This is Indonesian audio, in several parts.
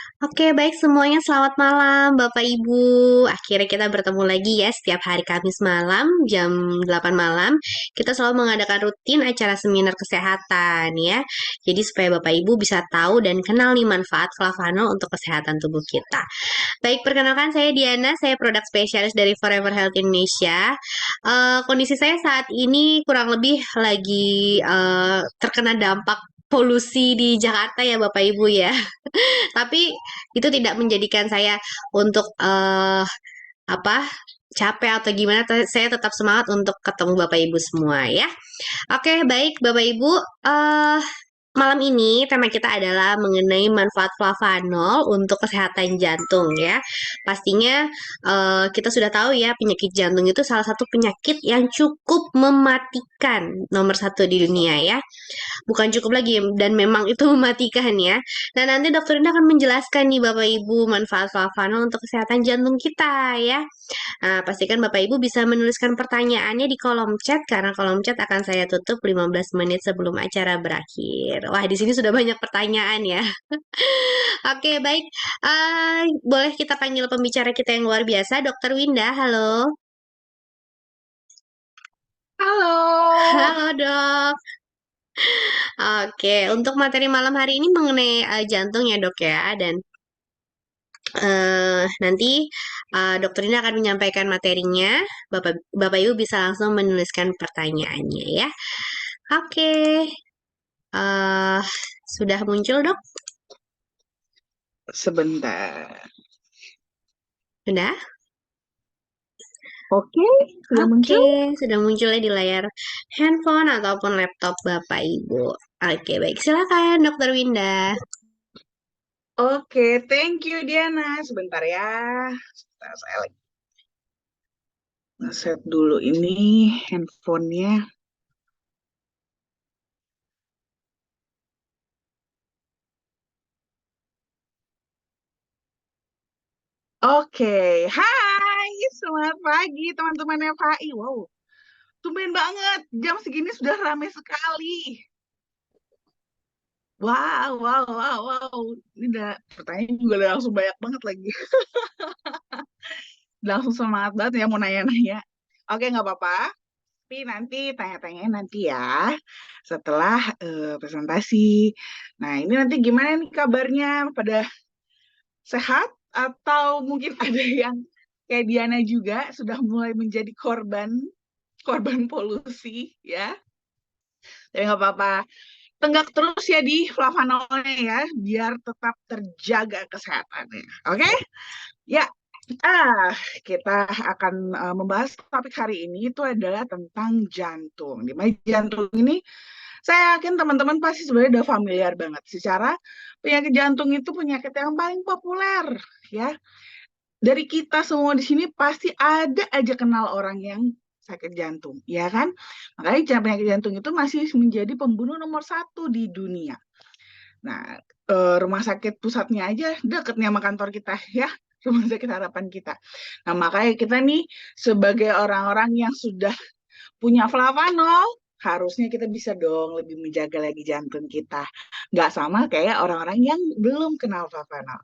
Oke, baik semuanya. Selamat malam, Bapak Ibu. Akhirnya kita bertemu lagi ya setiap hari Kamis malam jam 8 malam. Kita selalu mengadakan rutin acara seminar kesehatan ya. Jadi supaya Bapak Ibu bisa tahu dan kenal nih manfaat flavanol untuk kesehatan tubuh kita. Baik, perkenalkan saya Diana, saya produk spesialis dari Forever Health Indonesia. Kondisi saya saat ini kurang lebih lagi terkena dampak polusi di Jakarta ya Bapak Ibu ya. Tapi itu tidak menjadikan saya untuk apa capek atau gimana. Saya tetap semangat untuk ketemu Bapak Ibu semua ya. Oke, baik Bapak Ibu. eh Malam ini tema kita adalah mengenai manfaat flavanol untuk kesehatan jantung ya. Pastinya kita sudah tahu ya penyakit jantung itu salah satu penyakit yang cukup mematikan nomor satu di dunia ya. Bukan cukup lagi dan memang itu mematikan ya. Nah, nanti dokter Indah akan menjelaskan nih Bapak Ibu manfaat flavanol untuk kesehatan jantung kita ya. Nah, pastikan Bapak Ibu bisa menuliskan pertanyaannya di kolom chat karena kolom chat akan saya tutup 15 menit sebelum acara berakhir. Wah, di sini sudah banyak pertanyaan ya. Oke, baik. Boleh kita panggil pembicara kita yang luar biasa, Dokter Winda. Halo. Halo. Halo, Dok. Oke, untuk materi malam hari ini mengenai jantung ya, Dok ya. Dan nanti dokter ini akan menyampaikan materinya. Bapak Bapak Ibu bisa langsung menuliskan pertanyaannya ya. Oke, eh sudah muncul dok? Sebentar. Sudah? Oke, sudah Oke, muncul. sudah munculnya di layar handphone ataupun laptop Bapak Ibu. Oke, baik. Silakan Dokter Winda. Oke, thank you Diana. Sebentar ya. Sebentar, saya lagi nge-set dulu ini handphonenya. Oke, hai, selamat pagi teman-teman FHI. Wow, tumben banget. Jam segini sudah ramai sekali. Wow, wow, wow, wow. Ini udah pertanyaan juga udah langsung banyak banget lagi. Langsung semangat banget ya mau nanya-nanya. Oke, nggak apa-apa. Tapi nanti tanya-tanya nanti ya setelah presentasi. Nah, ini nanti gimana nih kabarnya? Pada sehat atau mungkin ada yang kayak Diana juga sudah mulai menjadi korban korban polusi ya? Tapi nggak apa-apa. Tenggak terus ya di flavanolnya ya, biar tetap terjaga kesehatannya. Oke? Ya, Ah, kita akan membahas topik hari ini itu adalah tentang jantung. Di mana jantung ini, saya yakin teman-teman pasti sebenarnya udah familiar banget. Secara penyakit jantung itu penyakit yang paling populer, ya. Dari kita semua di sini pasti ada aja kenal orang yang sakit jantung, ya kan? Makanya penyakit jantung itu masih menjadi pembunuh nomor satu di dunia. Nah, rumah sakit pusatnya aja deketnya sama kantor kita ya, rumah sakit harapan kita. Nah, makanya kita nih sebagai orang-orang yang sudah punya flavanol, harusnya kita bisa dong lebih menjaga lagi jantung kita. Nggak sama kayak orang-orang yang belum kenal flavanol.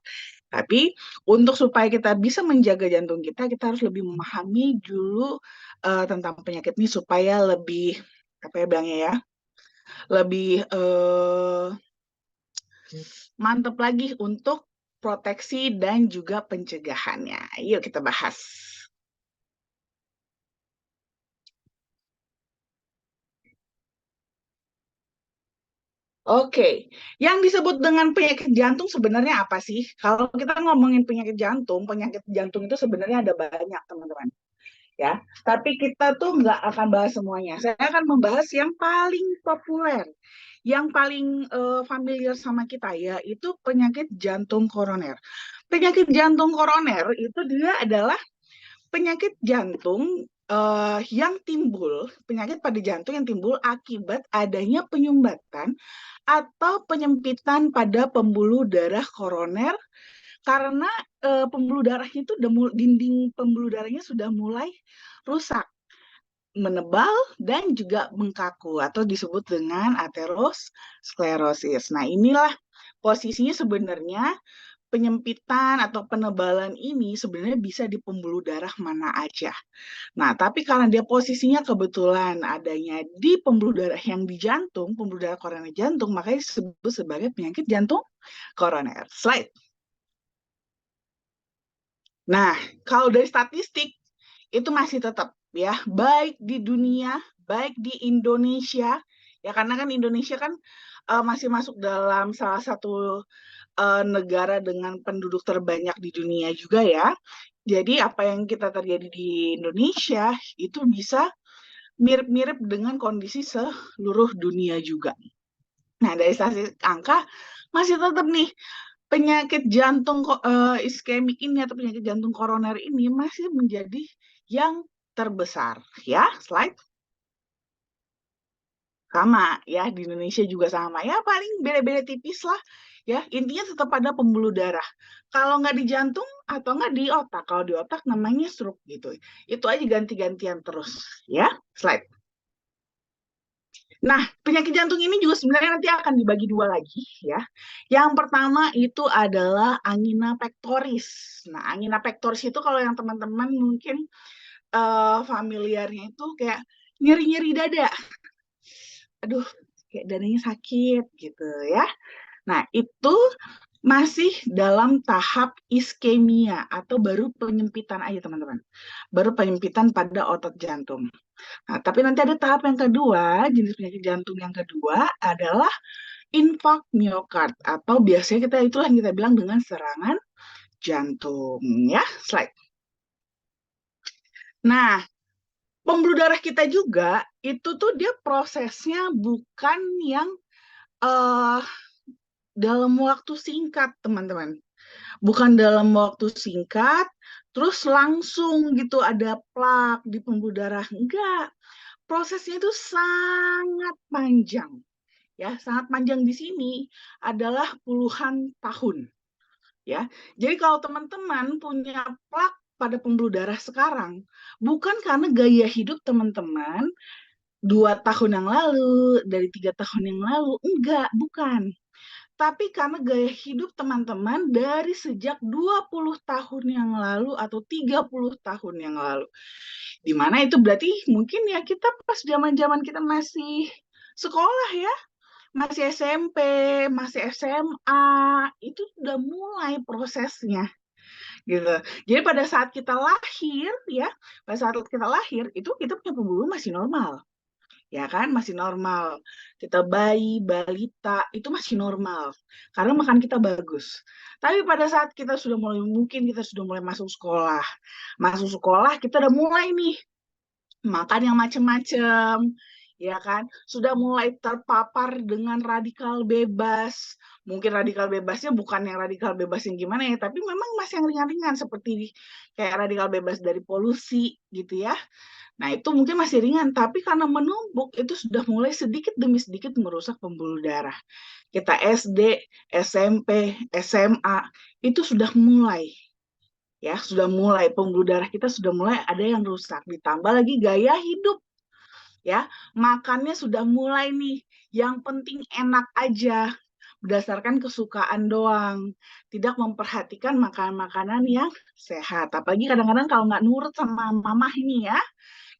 Tapi untuk supaya kita bisa menjaga jantung kita harus lebih memahami dulu tentang penyakit ini supaya lebih apa ya bilangnya ya, lebih mantap lagi untuk proteksi dan juga pencegahannya. Yuk kita bahas. Oke, yang disebut dengan penyakit jantung sebenarnya apa sih? Kalau kita ngomongin penyakit jantung itu sebenarnya ada banyak, teman-teman. Ya, tapi kita tuh nggak akan bahas semuanya. Saya akan membahas yang paling populer, yang paling familiar sama kita, yaitu penyakit jantung koroner. Penyakit jantung koroner itu dia adalah penyakit jantung yang timbul, penyakit pada jantung yang timbul akibat adanya penyumbatan atau penyempitan pada pembuluh darah koroner karena pembuluh darahnya itu dinding pembuluh darahnya sudah mulai rusak, menebal dan juga mengkaku atau disebut dengan aterosklerosis. Nah, inilah posisinya sebenarnya penyempitan atau penebalan ini sebenarnya bisa di pembuluh darah mana aja. Nah, tapi karena dia posisinya kebetulan adanya di pembuluh darah yang di jantung, pembuluh darah koroner jantung, makanya disebut sebagai penyakit jantung koroner. Slide. Nah, kalau dari statistik itu masih tetap ya, baik di dunia, baik di Indonesia, ya karena kan Indonesia kan masih masuk dalam salah satu negara dengan penduduk terbanyak di dunia juga ya. Jadi apa yang kita terjadi di Indonesia itu bisa mirip-mirip dengan kondisi seluruh dunia juga. Nah, dari statistik angka masih tetap nih penyakit jantung iskemik ini atau penyakit jantung koroner ini masih menjadi yang terbesar. Ya, slide. Sama ya, di Indonesia juga sama. Ya, paling beda-beda tipis lah. Ya, intinya tetap ada pembuluh darah. Kalau nggak di jantung atau nggak di otak. Kalau di otak namanya stroke gitu. Itu aja ganti-gantian terus. Ya, slide. Nah, penyakit jantung ini juga sebenarnya nanti akan dibagi dua lagi ya. Yang pertama itu adalah angina pectoris. Nah, angina pectoris itu kalau yang teman-teman mungkin familiarnya itu kayak nyeri-nyeri dada. Aduh, kayak dadanya sakit gitu ya. Nah, itu masih dalam tahap iskemia atau baru penyempitan aja teman-teman. Baru penyempitan pada otot jantung. Nah, tapi nanti ada tahap yang kedua, jenis penyakit jantung yang kedua adalah infark miokard atau biasanya kita itulah yang kita bilang dengan serangan jantung ya. Slide. Nah, pembuluh darah kita juga itu tuh dia prosesnya bukan yang eh dalam waktu singkat, teman-teman. Bukan dalam waktu singkat, terus langsung gitu ada plak di pembuluh darah. Enggak. Prosesnya itu sangat panjang. Ya, sangat panjang di sini adalah puluhan tahun. Ya. Jadi kalau teman-teman punya plak pada pembuluh darah sekarang, bukan karena gaya hidup teman-teman 2 tahun yang lalu, dari 3 tahun yang lalu, enggak, bukan. Tapi karena gaya hidup teman-teman dari sejak 20 tahun yang lalu atau 30 tahun yang lalu. Di mana itu berarti mungkin ya kita pas zaman-zaman kita masih sekolah ya, masih SMP, masih SMA, itu udah mulai prosesnya gitu. Jadi pada saat kita lahir ya, pada saat kita lahir itu kita punya pembuluh masih normal. Ya kan, masih normal. Kita bayi, balita, itu masih normal. Karena makan kita bagus. Tapi pada saat kita sudah mulai, mungkin kita sudah mulai masuk sekolah. Masuk sekolah, kita udah mulai nih makan yang macam-macam, ya kan? Sudah mulai terpapar dengan radikal bebas. Mungkin radikal bebasnya bukan yang radikal bebas yang gimana ya, tapi memang masih yang ringan-ringan seperti kayak radikal bebas dari polusi gitu ya. Nah, itu mungkin masih ringan, tapi karena menumpuk itu sudah mulai sedikit demi sedikit merusak pembuluh darah. Kita SD, SMP, SMA itu sudah mulai ya, sudah mulai pembuluh darah kita sudah mulai ada yang rusak. Ditambah lagi gaya hidup ya. Makannya sudah mulai nih yang penting enak aja berdasarkan kesukaan doang, tidak memperhatikan makanan-makanan yang sehat. Apalagi kadang-kadang kalau nggak nurut sama mamah ini ya,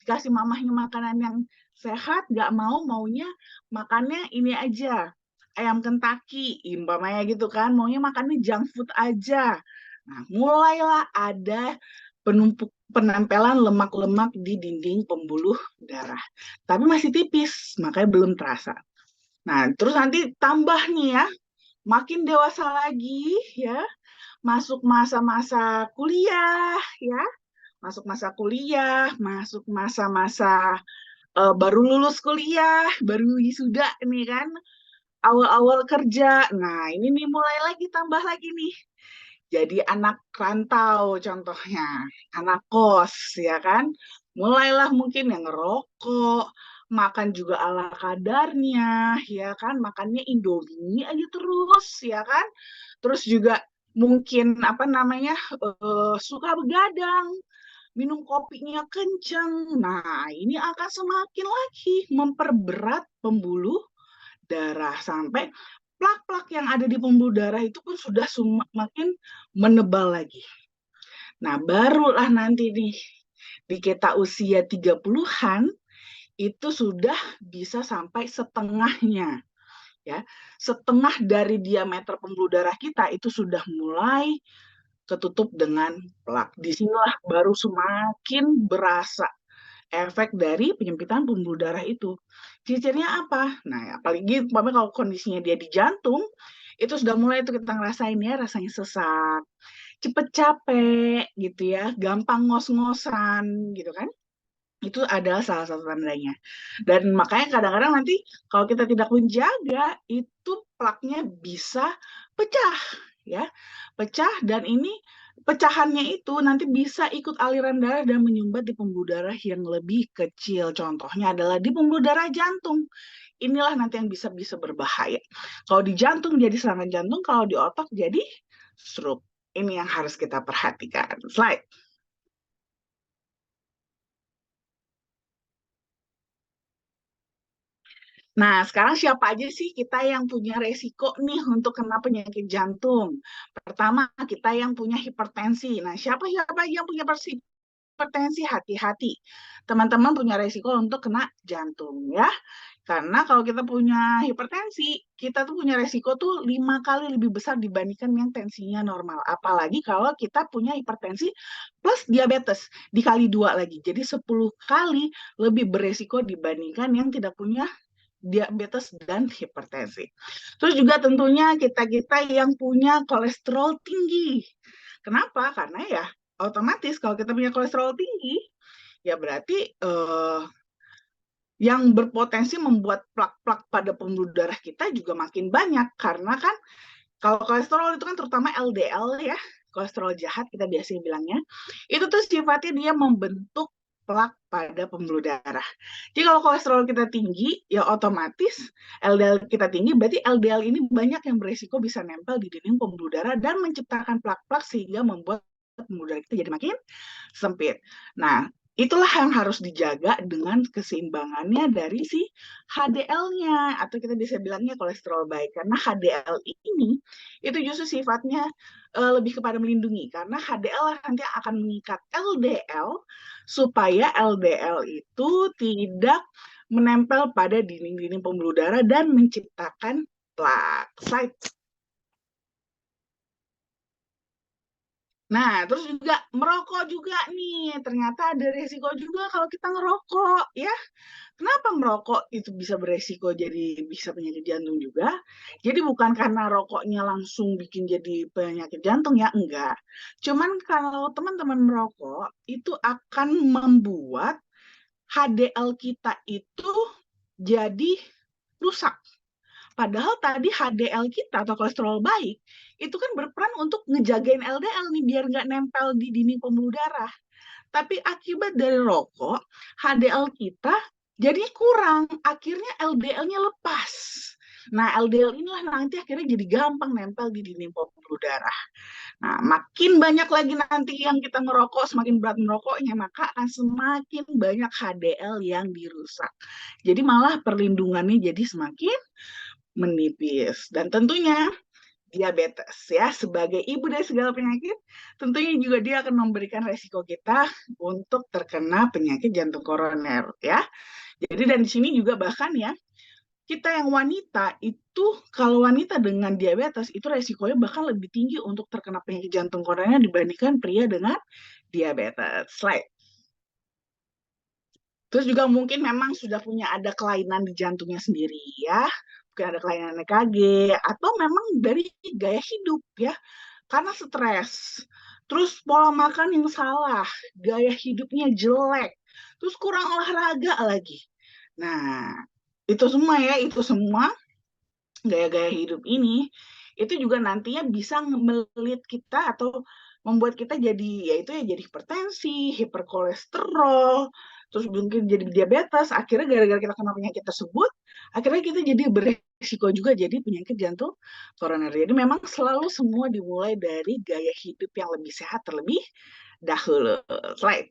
dikasih mamahnya makanan yang sehat, nggak mau, maunya makannya ini aja, ayam Kentucky, umpamanya gitu kan, maunya makannya junk food aja. Nah, mulailah ada penempelan lemak-lemak di dinding pembuluh darah. Tapi masih tipis, makanya belum terasa. Nah, terus nanti tambah nih ya, makin dewasa lagi ya, masuk masa-masa kuliah ya, masuk masa kuliah, masuk masa-masa baru lulus kuliah, baru wisuda nih kan, awal-awal kerja. Nah, ini nih mulai lagi tambah lagi nih. Jadi anak rantau contohnya, anak kos ya kan. Mulailah mungkin yang ngerokok, makan juga ala kadarnya ya kan, makannya Indomie aja terus ya kan. Terus juga mungkin apa namanya suka begadang, minum kopinya kenceng. Nah, ini akan semakin lagi memperberat pembuluh darah sampai plak-plak yang ada di pembuluh darah itu pun sudah makin menebal lagi. Nah, barulah nanti nih di kita usia 30-an itu sudah bisa sampai setengahnya, ya. Setengah dari diameter pembuluh darah kita itu sudah mulai ketutup dengan plak. Disinilah baru semakin berasa efek dari penyempitan pembuluh darah itu. Ciri-cirinya apa? Nah, apalagi kalau kondisinya dia di jantung, itu sudah mulai itu kita ngerasain ya, rasanya sesak, cepet capek gitu ya, gampang ngos-ngosan gitu kan. Itu adalah salah satu tandanya. Dan makanya kadang-kadang nanti kalau kita tidak menjaga, itu plaknya bisa pecah ya. Pecah dan ini pecahannya itu nanti bisa ikut aliran darah dan menyumbat di pembuluh darah yang lebih kecil. Contohnya adalah di pembuluh darah jantung. Inilah nanti yang bisa berbahaya. Kalau di jantung jadi serangan jantung, kalau di otak jadi stroke. Ini yang harus kita perhatikan. Slide. Nah, sekarang siapa aja sih kita yang punya resiko nih untuk kena penyakit jantung? Pertama, kita yang punya hipertensi. Nah, siapa-siapa yang punya hipertensi? Hati-hati. Teman-teman punya resiko untuk kena jantung ya. Karena kalau kita punya hipertensi, kita tuh punya resiko tuh 5 kali lebih besar dibandingkan yang tensinya normal. Apalagi kalau kita punya hipertensi plus diabetes, dikali 2 lagi. Jadi 10 kali lebih beresiko dibandingkan yang tidak punya diabetes dan hipertensi. Terus juga tentunya kita-kita yang punya kolesterol tinggi. Kenapa? Karena ya otomatis kalau kita punya kolesterol tinggi, ya berarti yang berpotensi membuat plak-plak pada pembuluh darah kita juga makin banyak. Karena kan kalau kolesterol itu kan terutama LDL ya, kolesterol jahat kita biasanya bilangnya, itu tuh sifatnya dia membentuk plak pada pembuluh darah. Jadi kalau kolesterol kita tinggi, ya otomatis LDL kita tinggi, berarti LDL ini banyak yang beresiko bisa nempel di dinding pembuluh darah dan menciptakan plak-plak sehingga membuat pembuluh darah kita jadi makin sempit. Nah, itulah yang harus dijaga dengan keseimbangannya dari si HDL-nya atau kita bisa bilangnya kolesterol baik karena HDL ini itu justru sifatnya lebih kepada melindungi karena HDL nanti akan mengikat LDL supaya LDL itu tidak menempel pada dinding-dinding pembuluh darah dan menciptakan plak. Slide. Nah, terus juga merokok juga nih, ternyata ada resiko juga kalau kita ngerokok, ya. Kenapa merokok itu bisa beresiko jadi bisa penyakit jantung juga? Jadi bukan karena rokoknya langsung bikin jadi penyakit jantung ya, enggak. Cuman kalau teman-teman merokok, itu akan membuat HDL kita itu jadi rusak. Padahal tadi HDL kita atau kolesterol baik itu kan berperan untuk ngejagain LDL nih biar nggak nempel di dinding pembuluh darah. Tapi akibat dari rokok, HDL kita jadi kurang. Akhirnya LDL-nya lepas. Nah, LDL inilah nanti akhirnya jadi gampang nempel di dinding pembuluh darah. Nah, makin banyak lagi nanti yang kita ngerokok, semakin berat merokoknya, maka akan semakin banyak HDL yang dirusak. Jadi malah perlindungannya jadi semakin menipis. Dan tentunya diabetes ya sebagai ibu dari segala penyakit, tentunya juga dia akan memberikan resiko kita untuk terkena penyakit jantung koroner ya. Jadi dan di sini juga bahkan ya kita yang wanita itu kalau wanita dengan diabetes itu resikonya bahkan lebih tinggi untuk terkena penyakit jantung koroner dibandingkan pria dengan diabetes. Slide. Terus juga mungkin memang sudah punya ada kelainan di jantungnya sendiri ya, mungkin ada kelainan EKG atau memang dari gaya hidup ya, karena stres, terus pola makan yang salah, gaya hidupnya jelek, terus kurang olahraga lagi. Nah, itu semua gaya-gaya hidup ini itu juga nantinya bisa melit kita atau membuat kita jadi yaitu ya jadi hipertensi, hiperkolesterol, terus mungkin jadi diabetes. Akhirnya gara-gara kita kena penyakit tersebut, akhirnya kita jadi beresiko juga jadi penyakit jantung koroner. Jadi memang selalu semua dimulai dari gaya hidup yang lebih sehat terlebih dahulu. Slide.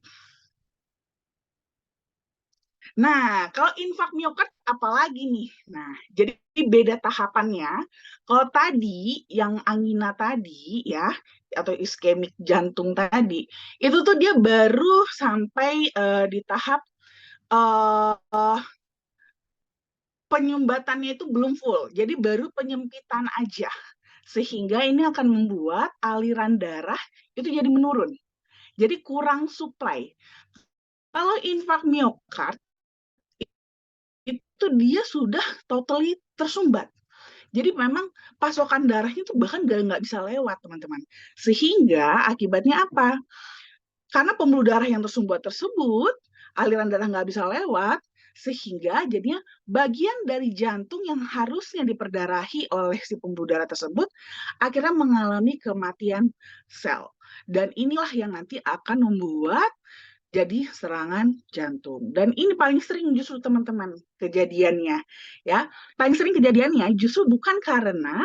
Nah, kalau infak miokard apalagi nih? Nah, jadi beda tahapannya. Kalau tadi yang angina tadi ya, atau iskemik jantung tadi, itu tuh dia baru sampai di tahap eh, penyumbatannya itu belum full. Jadi baru penyempitan aja. Sehingga ini akan membuat aliran darah itu jadi menurun. Jadi kurang supply. Kalau infak miokard itu dia sudah totally tersumbat. Jadi memang pasokan darahnya itu bahkan nggak bisa lewat, teman-teman. Sehingga akibatnya apa? Karena pembuluh darah yang tersumbat tersebut, aliran darah nggak bisa lewat, sehingga jadinya bagian dari jantung yang harusnya diperdarahi oleh si pembuluh darah tersebut akhirnya mengalami kematian sel. Dan inilah yang nanti akan membuat jadi serangan jantung. Dan ini paling sering justru teman-teman kejadiannya, ya. Paling sering kejadiannya justru bukan karena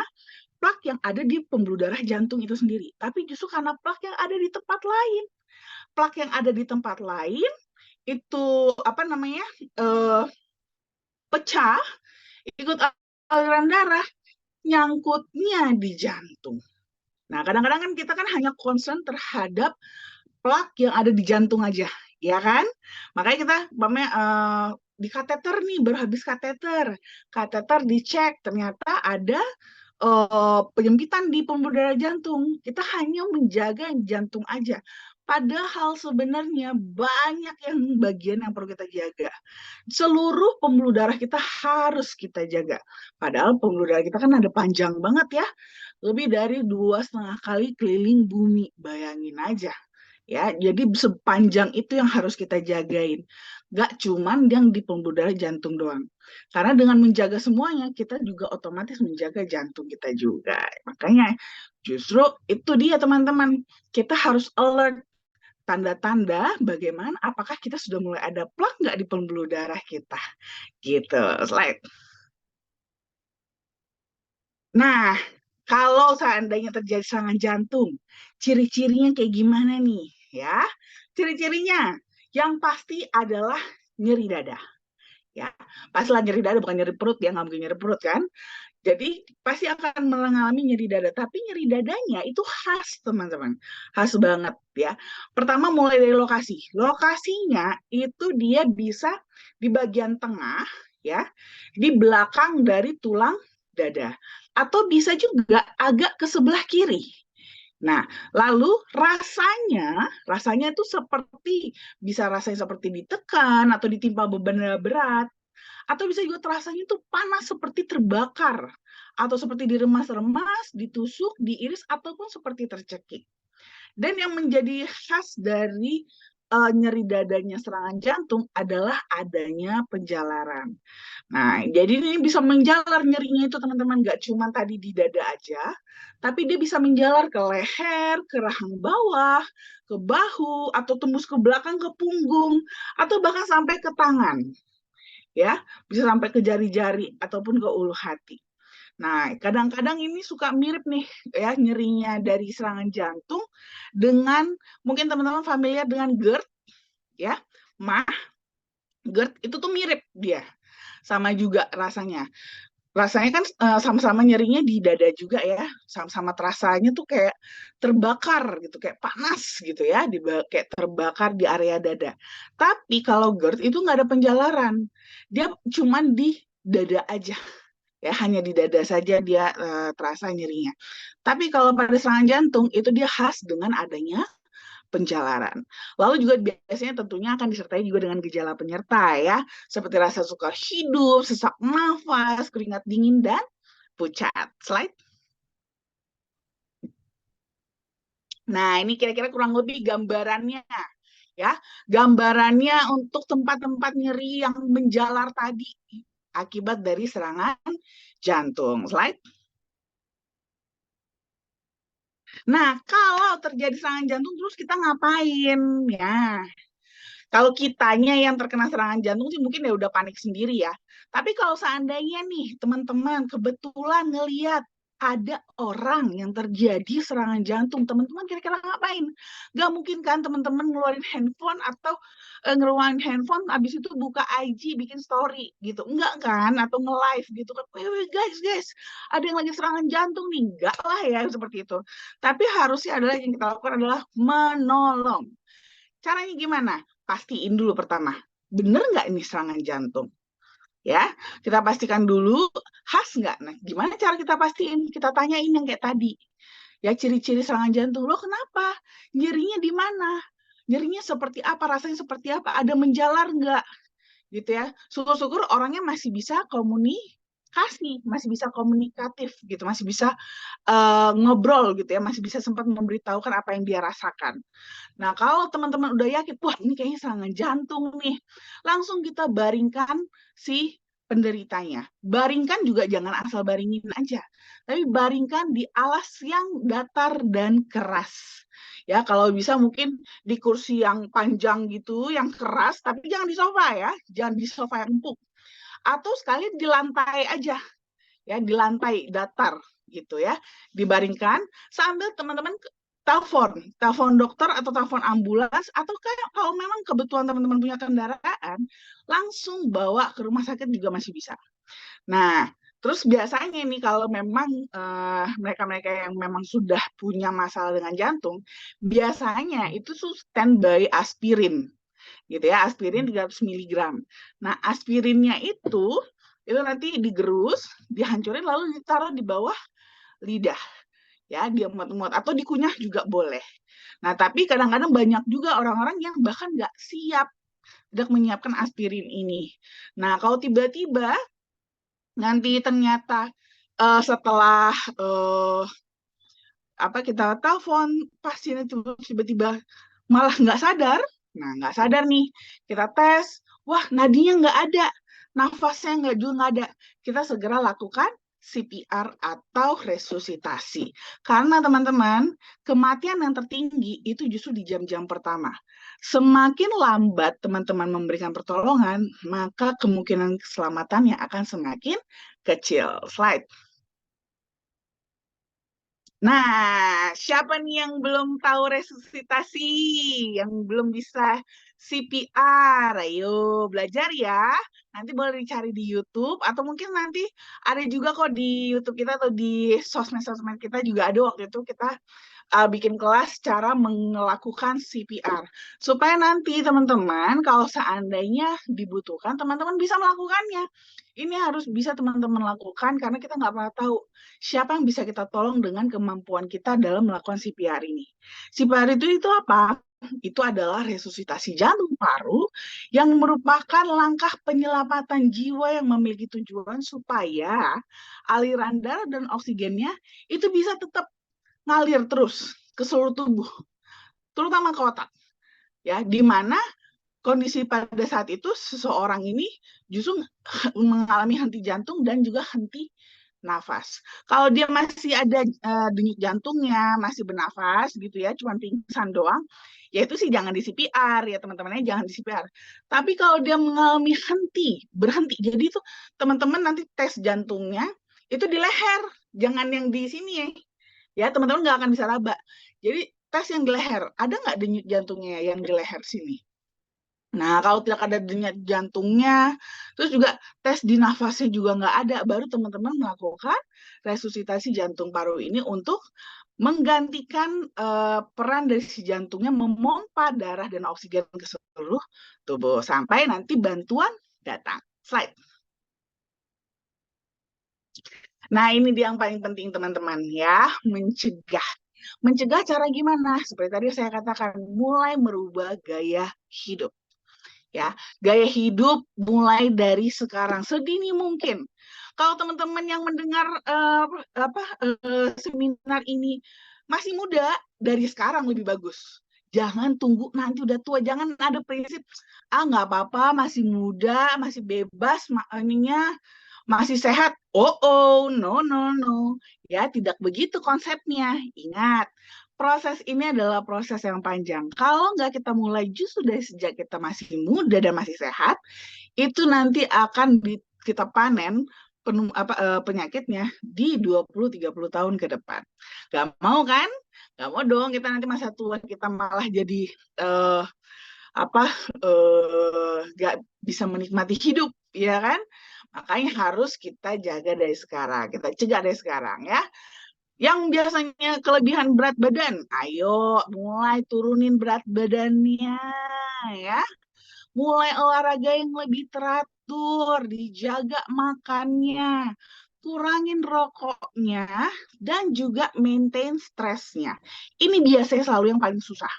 plak yang ada di pembuluh darah jantung itu sendiri, tapi justru karena plak yang ada di tempat lain. Plak yang ada di tempat lain itu apa namanya eh, pecah, ikut aliran darah, nyangkutnya di jantung. Nah, kadang-kadang kan kita kan hanya concern terhadap plak yang ada di jantung aja, ya kan? Makanya kita di kateter nih, baru habis kateter. Kateter dicek, ternyata ada penyempitan di pembuluh darah jantung. Kita hanya menjaga jantung aja. Padahal sebenarnya banyak yang bagian yang perlu kita jaga. Seluruh pembuluh darah kita harus kita jaga. Padahal pembuluh darah kita kan ada panjang banget ya. Lebih dari 2,5 kali keliling bumi. Bayangin aja ya, jadi sepanjang itu yang harus kita jagain, gak cuman yang di pembuluh darah jantung doang, karena dengan menjaga semuanya kita juga otomatis menjaga jantung kita juga. Makanya justru itu dia teman-teman, kita harus alert tanda-tanda bagaimana apakah kita sudah mulai ada plak nggak di pembuluh darah kita gitu. Slide. Nah, kalau seandainya terjadi serangan jantung, ciri-cirinya kayak gimana nih? Ya, ciri-cirinya yang pasti adalah nyeri dada. Ya, pastilah nyeri dada, bukan nyeri perut ya, nggak mungkin nyeri perut kan? Jadi pasti akan mengalami nyeri dada, tapi nyeri dadanya itu khas teman-teman, khas banget ya. Pertama mulai dari lokasi. Lokasinya itu dia bisa di bagian tengah ya, di belakang dari tulang dada, atau bisa juga agak ke sebelah kiri. Nah, lalu rasanya itu seperti bisa rasanya seperti ditekan atau ditimpa beban berat, atau bisa juga terasanya itu panas seperti terbakar, atau seperti diremas-remas, ditusuk, diiris, ataupun seperti tercekik. Dan yang menjadi khas dari nyeri dadanya serangan jantung adalah adanya penjalaran. Nah, jadi ini bisa menjalar nyerinya itu teman-teman, nggak cuma tadi di dada aja, tapi dia bisa menjalar ke leher, ke rahang bawah, ke bahu, atau tembus ke belakang ke punggung, atau bahkan sampai ke tangan ya, bisa sampai ke jari-jari ataupun ke ulu hati. Nah, kadang-kadang ini suka mirip nih ya nyerinya dari serangan jantung dengan mungkin teman-teman familiar dengan GERD ya. MAH, GERD itu tuh mirip dia. Sama juga rasanya. Rasanya kan sama-sama nyerinya di dada juga ya. Sama-sama terasanya tuh kayak terbakar gitu, kayak panas gitu ya, kayak terbakar di area dada. Tapi kalau GERD itu nggak ada penjalaran. Dia cuman di dada aja ya, hanya di dada saja dia terasa nyerinya. Tapi kalau pada serangan jantung itu dia khas dengan adanya penjalaran. Lalu juga biasanya tentunya akan disertai juga dengan gejala penyerta ya, seperti rasa suka hidup, sesak nafas, keringat dingin, dan pucat. Slide. Nah, ini kira-kira kurang lebih gambarannya ya. Gambarannya untuk tempat-tempat nyeri yang menjalar tadi akibat dari serangan jantung. Slide. Nah, kalau terjadi serangan jantung terus kita ngapain? Ya, kalau kitanya yang terkena serangan jantung sih mungkin ya udah panik sendiri ya. Tapi kalau seandainya nih teman-teman kebetulan ngeliat ada orang yang terjadi serangan jantung, teman-teman kira-kira ngapain? Gak mungkin kan teman-teman ngeluarin handphone atau ngeluarin handphone habis itu buka IG bikin story gitu. Enggak kan? Atau nge-live gitu kan. Wih, guys, ada yang lagi serangan jantung nih. Enggak lah ya seperti itu. Tapi harusnya adalah yang kita lakukan adalah menolong. Caranya gimana? Pastiin dulu pertama, bener nggak ini serangan jantung? Ya, kita pastikan dulu khas nggak. Nah, gimana cara kita pastiin? Kita tanyain yang kayak tadi. Ya, ciri-ciri serangan jantung lo kenapa? Nyerinya di mana? Nyerinya seperti apa? Rasanya seperti apa? Ada menjalar nggak? Gitu ya. Syukur-syukur orangnya masih bisa komunikasi, masih bisa komunikatif gitu, masih bisa ngobrol gitu ya, masih bisa sempat memberitahukan apa yang dia rasakan. Nah, kalau teman-teman udah yakin, wah ini kayaknya serangan jantung nih, langsung kita baringkan si penderitanya. Baringkan juga jangan asal baringin aja, tapi baringkan di alas yang datar dan keras. Ya, kalau bisa mungkin di kursi yang panjang gitu, yang keras, tapi jangan di sofa ya, jangan di sofa yang empuk. Atau sekali di lantai aja, ya di lantai datar gitu ya, dibaringkan sambil teman-teman telepon dokter atau telepon ambulans, atau kayak kalau memang kebetulan teman-teman punya kendaraan langsung bawa ke rumah sakit juga masih bisa. Nah, terus biasanya nih kalau memang mereka-mereka yang memang sudah punya masalah dengan jantung, biasanya itu standby aspirin gitu ya, aspirin 300 miligram. Nah, aspirinnya itu nanti digerus, dihancurin lalu ditaruh di bawah lidah ya, dia muat-muat atau dikunyah juga boleh. Nah, tapi kadang-kadang banyak juga orang-orang yang bahkan nggak siap tidak menyiapkan aspirin ini. Nah, kalau tiba-tiba nanti ternyata setelah kita telepon pasien itu tiba-tiba malah nggak sadar, nah nggak sadar nih, kita tes, wah nadinya nggak ada, nafasnya nggak ada, kita segera lakukan CPR atau resusitasi. Karena teman-teman, kematian yang tertinggi itu justru di jam-jam pertama. Semakin lambat teman-teman memberikan pertolongan, maka kemungkinan keselamatannya akan semakin kecil. Slide. Nah, siapa nih yang belum tahu resusitasi, yang belum bisa CPR? Ayo belajar ya. Nanti boleh dicari di YouTube atau mungkin nanti ada juga kok di YouTube kita atau di sosmed-sosmed kita juga ada waktu itu kita bikin kelas cara melakukan CPR. Supaya nanti teman-teman kalau seandainya dibutuhkan, teman-teman bisa melakukannya. Ini harus bisa teman-teman lakukan karena kita nggak pernah tahu siapa yang bisa kita tolong dengan kemampuan kita dalam melakukan CPR ini. CPR itu apa? Itu adalah resusitasi jantung paru yang merupakan langkah penyelamatan jiwa yang memiliki tujuan supaya aliran darah dan oksigennya itu bisa tetap ngalir terus ke seluruh tubuh, terutama ke otak. Ya, di mana kondisi pada saat itu seseorang ini justru mengalami henti jantung dan juga henti nafas. Kalau dia masih ada denyut jantungnya, masih bernafas gitu ya, cuma pingsan doang, ya itu sih jangan di CPR ya teman-temannya, jangan di CPR. Tapi kalau dia mengalami berhenti, jadi itu teman-teman nanti tes jantungnya itu di leher, jangan yang di sini ya. Ya teman-teman nggak akan bisa raba. Jadi tes yang di leher, ada nggak denyut jantungnya yang di leher sini? Nah, kalau tidak ada denyut jantungnya, terus juga tes di nafasnya juga nggak ada, baru teman-teman melakukan resusitasi jantung paru ini untuk menggantikan peran dari si jantungnya memompa darah dan oksigen ke seluruh tubuh sampai nanti bantuan datang. Slide. Nah, ini dia yang paling penting teman-teman ya, mencegah. Mencegah cara gimana? Seperti tadi saya katakan, mulai merubah gaya hidup. Ya, gaya hidup mulai dari sekarang sedini mungkin. Kalau teman-teman yang mendengar seminar ini masih muda, dari sekarang lebih bagus. Jangan tunggu nanti udah tua, jangan ada prinsip nggak apa-apa, masih muda, masih bebas, ininya masih sehat. No. Ya, tidak begitu konsepnya. Ingat, proses ini adalah proses yang panjang. Kalau nggak kita mulai justru dari sejak kita masih muda dan masih sehat, itu nanti akan kita panen penyakitnya di 20-30 tahun ke depan. Gak mau kan? Gak mau dong kita nanti masa tua kita malah jadi eh, apa gak bisa menikmati hidup, ya kan? Makanya harus kita jaga dari sekarang, kita cegah dari sekarang ya. Yang biasanya kelebihan berat badan, ayo mulai turunin berat badannya ya. Mulai olahraga yang lebih teratur, dijaga makannya, kurangin rokoknya, dan juga maintain stresnya. Ini biasanya selalu yang paling susah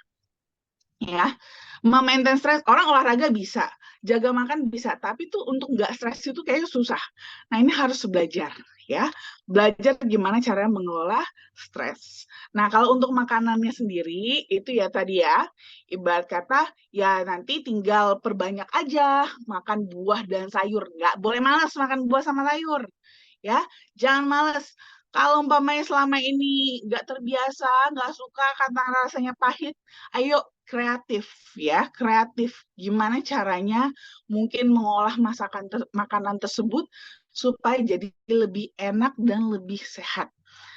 ya. Memaintain stres, orang olahraga bisa, jaga makan bisa, tapi tuh untuk nggak stres itu kayaknya susah. Nah ini harus belajar ya, belajar gimana cara mengelola stres. Nah kalau untuk makanannya sendiri itu ya tadi ya, ibarat kata ya nanti tinggal perbanyak aja makan buah dan sayur, nggak boleh malas makan buah sama sayur ya, jangan males. Kalau umpamanya selama ini nggak terbiasa, nggak suka karena rasanya pahit, ayo kreatif ya, kreatif. Gimana caranya mungkin mengolah makanan tersebut supaya jadi lebih enak dan lebih sehat.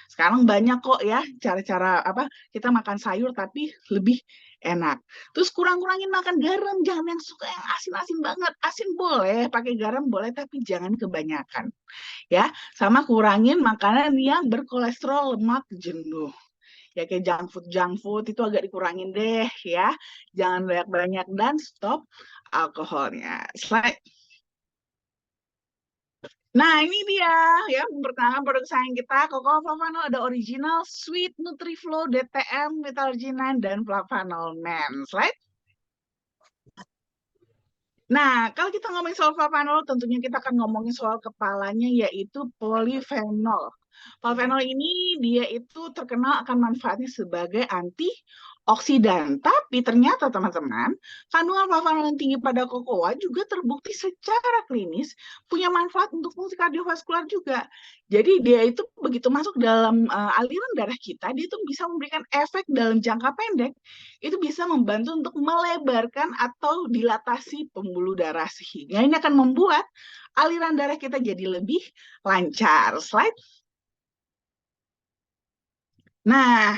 Sekarang banyak kok ya cara-cara apa kita makan sayur tapi lebih enak. Terus kurang-kurangin makan garam, jangan yang suka yang asin-asin banget. Asin boleh, pakai garam boleh tapi jangan kebanyakan. Ya, sama kurangin makanan yang berkolesterol, lemak jenuh. Ya kayak junk food itu agak dikurangin deh ya. Jangan banyak-banyak dan stop alkoholnya. Slide. Nah, ini dia ya pertama produk kesayangan kita, Coco Flavanol ada original Sweet Nutriflow DTM Metalginan dan Flavanol Men. Slide. Nah, kalau kita ngomongin soal flavanol, tentunya kita akan ngomongin soal kepalanya, yaitu polifenol. Polifenol ini dia itu terkenal akan manfaatnya sebagai antioksidan. Tapi ternyata teman-teman, kandungan flavanol yang tinggi pada kokoa juga terbukti secara klinis punya manfaat untuk fungsi kardiovaskular juga. Jadi dia itu begitu masuk dalam aliran darah kita, dia itu bisa memberikan efek dalam jangka pendek, itu bisa membantu untuk melebarkan atau dilatasi pembuluh darah sehingga ini akan membuat aliran darah kita jadi lebih lancar. Slide. Nah,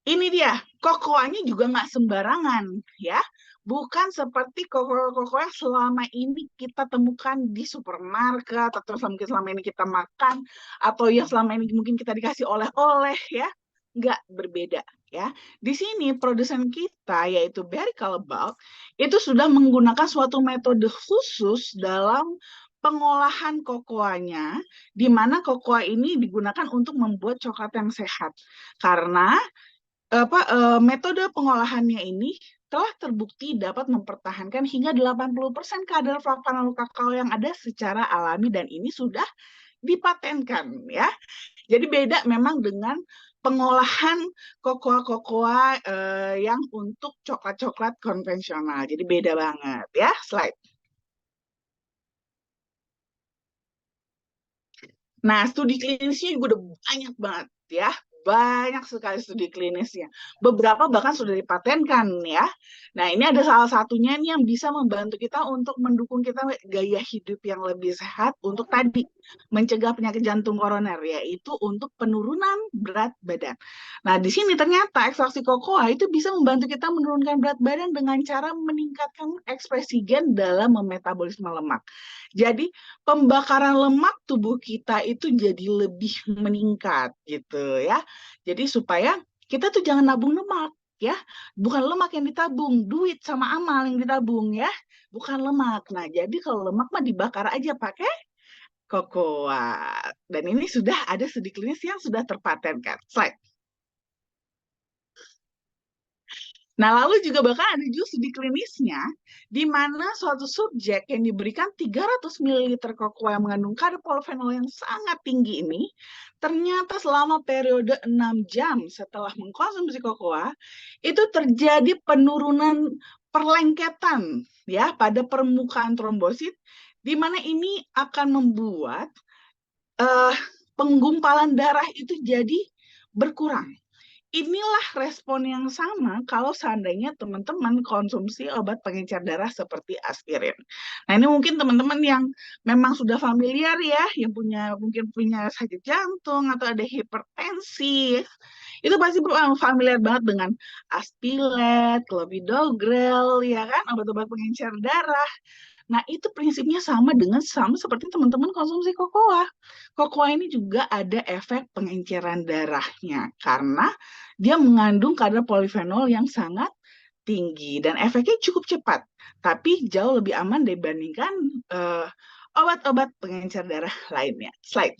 ini dia, kokoanya juga nggak sembarangan ya. Bukan seperti koko-koko yang selama ini kita temukan di supermarket atau mungkin selama ini kita makan atau yang selama ini mungkin kita dikasih oleh-oleh ya. Nggak berbeda ya. Di sini produsen kita yaitu Berry Callebaut itu sudah menggunakan suatu metode khusus dalam pengolahan kokoanya, di mana kokoa ini digunakan untuk membuat coklat yang sehat. Karena metode pengolahannya ini telah terbukti dapat mempertahankan hingga 80% kadar flavanol kakao yang ada secara alami dan ini sudah dipatenkan ya. Jadi beda memang dengan pengolahan kokoa-kokoa yang untuk coklat-coklat konvensional. Jadi beda banget ya. Slide. Nah, studi klinisnya juga udah banyak banget ya. Banyak sekali studi klinisnya. Beberapa bahkan sudah dipatenkan ya. Nah, ini ada salah satunya nih yang bisa membantu kita untuk mendukung kita gaya hidup yang lebih sehat untuk tadi mencegah penyakit jantung koroner yaitu untuk penurunan berat badan. Nah, di sini ternyata ekstraksi kokoa itu bisa membantu kita menurunkan berat badan dengan cara meningkatkan ekspresi gen dalam memetabolisme lemak. Jadi pembakaran lemak tubuh kita itu jadi lebih meningkat gitu ya. Jadi supaya kita tuh jangan nabung lemak ya. Bukan lemak yang ditabung, duit sama amal yang ditabung ya. Bukan lemak. Nah, jadi kalau lemak mah dibakar aja pakai kokoa. Dan ini sudah ada studi klinis yang sudah terpatenkan. Slide. Nah, lalu juga bahkan ada juga studi klinisnya di mana suatu subjek yang diberikan 300 ml kokoa yang mengandung kadar polifenol yang sangat tinggi ini, ternyata selama periode 6 jam setelah mengkonsumsi kokoa, itu terjadi penurunan perlengketan ya pada permukaan trombosit, di mana ini akan membuat penggumpalan darah itu jadi berkurang. inilah respon yang sama kalau seandainya teman-teman konsumsi obat pengencer darah seperti aspirin. Nah, ini mungkin teman-teman yang memang sudah familiar ya, yang mungkin punya sakit jantung atau ada hipertensi, itu pasti familiar banget dengan Aspilet, Clopidogrel, ya kan, obat-obat pengencer darah. Nah, itu prinsipnya sama seperti teman-teman konsumsi kokoa. Kokoa ini juga ada efek pengenceran darahnya karena dia mengandung kadar polifenol yang sangat tinggi dan efeknya cukup cepat, tapi jauh lebih aman dibandingkan eh, obat-obat pengencer darah lainnya. Slide.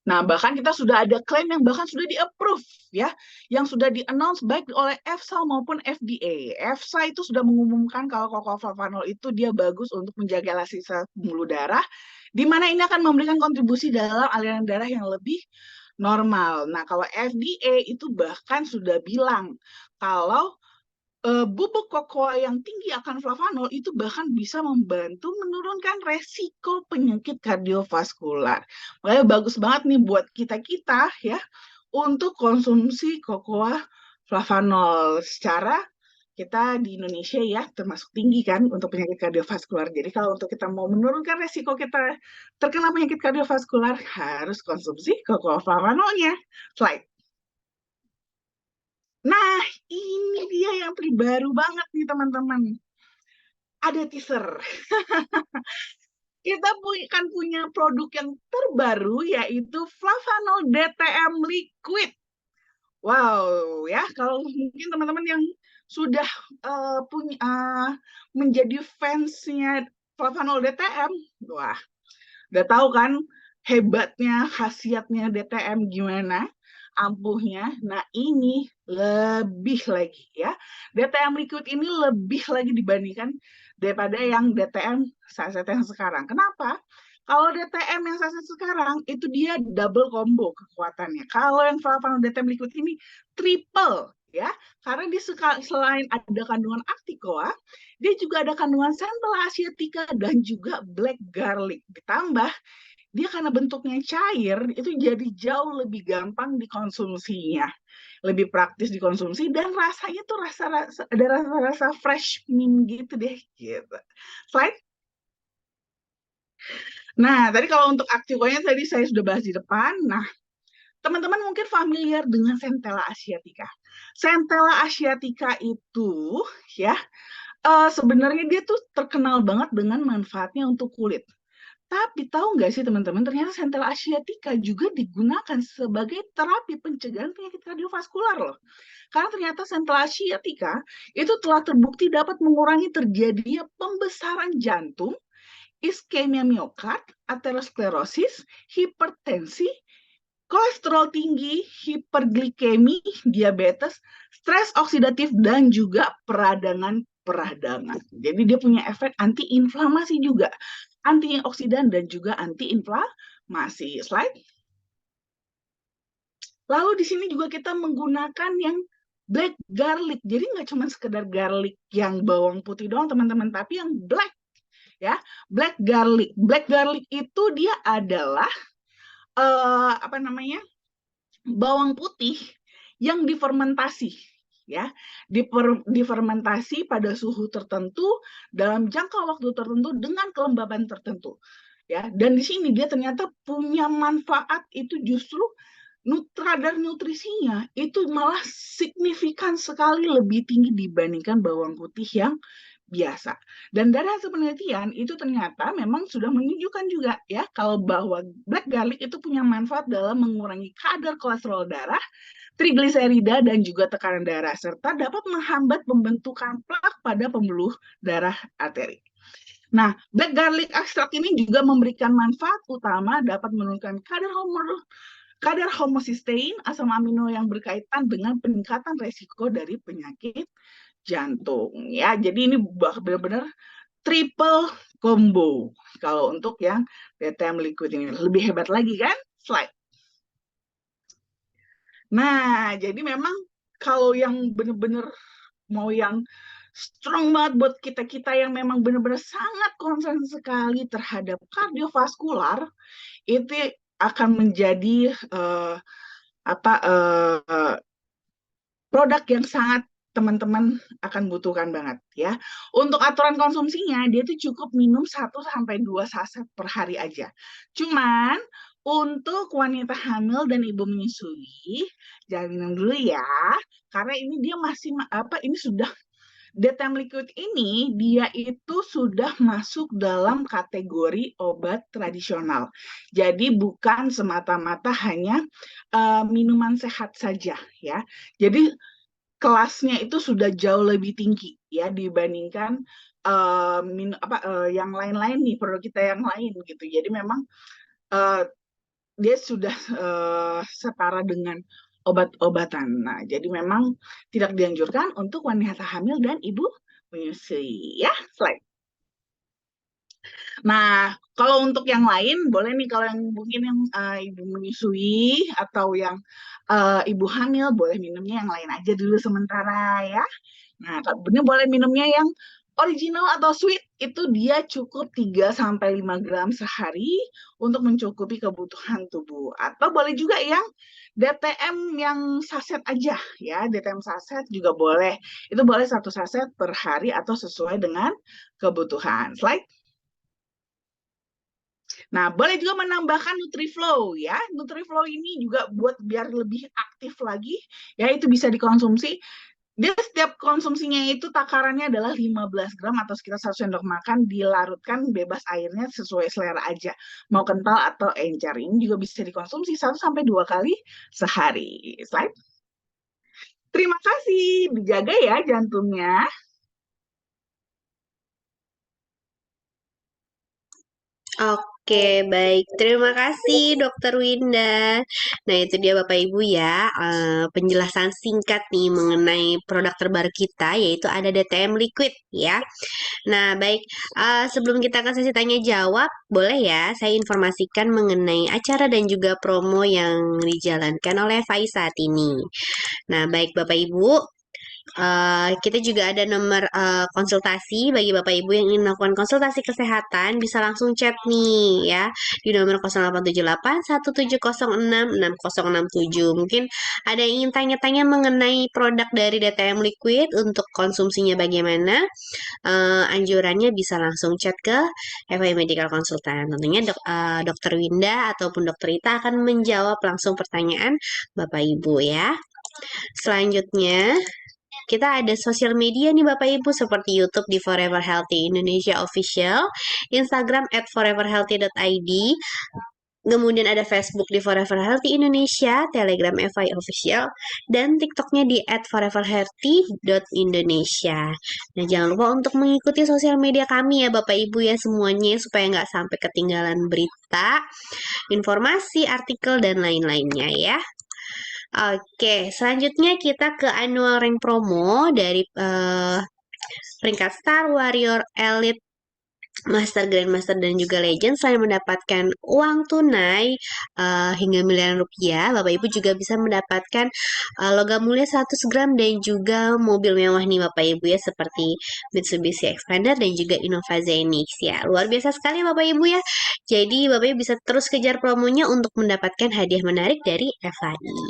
Nah, bahkan kita sudah ada klaim yang bahkan sudah di-approve ya, yang sudah di-announce baik oleh EFSA maupun FDA. EFSA itu sudah mengumumkan kalau flavanol itu dia bagus untuk menjaga elastisitas sel pembuluh darah, di mana ini akan memberikan kontribusi dalam aliran darah yang lebih normal. Nah, kalau FDA itu bahkan sudah bilang kalau bubuk kokoa yang tinggi akan flavanol itu bahkan bisa membantu menurunkan resiko penyakit kardiovaskular. Makanya bagus banget nih buat kita-kita ya untuk konsumsi kokoa flavanol. Secara kita di Indonesia ya termasuk tinggi kan untuk penyakit kardiovaskular. Jadi kalau untuk kita mau menurunkan resiko kita terkena penyakit kardiovaskular harus konsumsi kokoa flavanolnya. Slide. Nah, ini dia yang terbaru banget nih teman-teman. Ada teaser. Kita kan punya produk yang terbaru yaitu Flavanol DTM Liquid. Wow, ya kalau mungkin teman-teman yang sudah punya menjadi fansnya Flavanol DTM, wah, udah tahu kan hebatnya, khasiatnya DTM gimana? Ampuhnya. Nah, ini lebih lagi ya. DTM liquid ini lebih lagi dibandingkan daripada yang DTM saset yang sekarang. Kenapa? Kalau DTM yang saset sekarang itu dia double combo kekuatannya. Kalau yang Flavanol DTM liquid ini triple ya. Karena dia selain ada kandungan Acticoa, dia juga ada kandungan Centella asiatica dan juga black garlic. Ditambah dia karena bentuknya cair, itu jadi jauh lebih gampang dikonsumsinya, lebih praktis dikonsumsi, dan rasanya tuh ada rasa-rasa fresh mint gitu deh, gitu. Slide. Nah, tadi kalau untuk Activonya tadi saya sudah bahas di depan. Nah, teman-teman mungkin familiar dengan Centella asiatica. Centella asiatica itu ya sebenarnya dia tuh terkenal banget dengan manfaatnya untuk kulit. Tapi tahu nggak sih teman-teman, ternyata Centella asiatica juga digunakan sebagai terapi pencegahan penyakit kardiovaskular loh. Karena ternyata Centella asiatica itu telah terbukti dapat mengurangi terjadinya pembesaran jantung, iskemia miokard, aterosklerosis, hipertensi, kolesterol tinggi, hiperglikemi, diabetes, stres oksidatif, dan juga peradangan. Jadi dia punya efek antiinflamasi juga, antioksidan dan juga antiinflamasi. Slide. Lalu di sini juga kita menggunakan yang black garlic. Jadi nggak cuma sekedar garlic yang bawang putih doang teman-teman, tapi yang black ya, black garlic. Black garlic itu dia adalah apa namanya? Bawang putih yang difermentasi ya, difermentasi pada suhu tertentu dalam jangka waktu tertentu dengan kelembaban tertentu ya. Dan di sini dia ternyata punya manfaat itu justru kadar nutrisinya itu malah signifikan sekali lebih tinggi dibandingkan bawang putih yang biasa. Dan dari hasil penelitian itu ternyata memang sudah menunjukkan juga ya kalau bahwa black garlic itu punya manfaat dalam mengurangi kadar kolesterol darah, trigliserida dan juga tekanan darah serta dapat menghambat pembentukan plak pada pembuluh darah arteri. Nah, black garlic extract ini juga memberikan manfaat utama dapat menurunkan kadar homocysteine, asam amino yang berkaitan dengan peningkatan resiko dari penyakit jantung ya. Jadi ini benar-benar triple combo kalau untuk yang DTM liquid ini. Lebih hebat lagi kan? Slide. Nah, jadi memang kalau yang benar-benar mau yang strong banget buat kita-kita yang memang benar-benar sangat concern sekali terhadap kardiovaskular, itu akan menjadi apa produk yang sangat teman-teman akan butuhkan banget ya. Untuk aturan konsumsinya, dia tuh cukup minum 1 sampai 2 saset per hari aja. Cuman untuk wanita hamil dan ibu menyusui, jangan minum dulu ya, karena ini dia masih ini sudah DTM liquid ini dia itu sudah masuk dalam kategori obat tradisional. Jadi bukan semata-mata hanya minuman sehat saja ya. Jadi kelasnya itu sudah jauh lebih tinggi ya dibandingkan yang lain-lain nih produk kita yang lain gitu. Jadi memang eh, dia sudah setara dengan obat-obatan. Nah, jadi memang tidak dianjurkan untuk wanita hamil dan ibu menyusui ya. Slide. Nah, kalau untuk yang lain boleh nih kalau yang mungkin yang ibu menyusui atau yang ibu hamil boleh minumnya yang lain aja dulu sementara ya. Nah, bener boleh minumnya yang original atau sweet itu dia cukup 3 sampai 5 gram sehari untuk mencukupi kebutuhan tubuh. Atau boleh juga yang DTM yang saset aja ya, DTM saset juga boleh. Itu boleh 1 saset per hari atau sesuai dengan kebutuhan. Slide. Nah, boleh juga menambahkan NutriFlow ya. NutriFlow ini juga buat biar lebih aktif lagi ya, itu bisa dikonsumsi. Dia setiap konsumsinya itu takarannya adalah 15 gram atau sekitar 1 sendok makan dilarutkan bebas airnya sesuai selera aja. Mau kental atau encer. Ini juga bisa dikonsumsi 1 sampai 2 kali sehari. Slide. Terima kasih. Dijaga ya jantungnya. Oke, baik. Terima kasih, Dokter Winda. Nah, itu dia Bapak Ibu ya, penjelasan singkat nih mengenai produk terbaru kita, yaitu ada DTM Liquid ya. Nah, baik. Sebelum kita ke sesi tanya jawab, boleh ya saya informasikan mengenai acara dan juga promo yang dijalankan oleh FAI saat ini. Nah, baik Bapak Ibu, kita juga ada nomor konsultasi bagi Bapak Ibu yang ingin melakukan konsultasi kesehatan bisa langsung chat nih ya di nomor 0878 1706 6067. Mungkin ada yang ingin tanya-tanya mengenai produk dari DTM Liquid untuk konsumsinya bagaimana? Anjurannya bisa langsung chat ke FI Medical Consultant. Tentunya Dokter Winda ataupun Dokter Ita akan menjawab langsung pertanyaan Bapak Ibu ya. Selanjutnya, kita ada sosial media nih Bapak Ibu seperti YouTube di Forever Healthy Indonesia Official, Instagram @foreverhealthy.id, kemudian ada Facebook di Forever Healthy Indonesia, Telegram FI Official, dan TikToknya di @foreverhealthy.indonesia. Nah, jangan lupa untuk mengikuti sosial media kami ya Bapak Ibu ya semuanya supaya nggak sampai ketinggalan berita, informasi, artikel, dan lain-lainnya ya. Oke, selanjutnya kita ke annual rank promo dari peringkat Star Warrior Elite Master, Grandmaster, dan juga Legend. Selain mendapatkan uang tunai hingga miliaran rupiah, Bapak Ibu juga bisa mendapatkan logam mulia 100 gram dan juga mobil mewah nih Bapak Ibu ya seperti Mitsubishi Expander dan juga Innova Zenix ya. Luar biasa sekali Bapak Ibu ya. Jadi Bapak Ibu bisa terus kejar promonya untuk mendapatkan hadiah menarik dari FAI.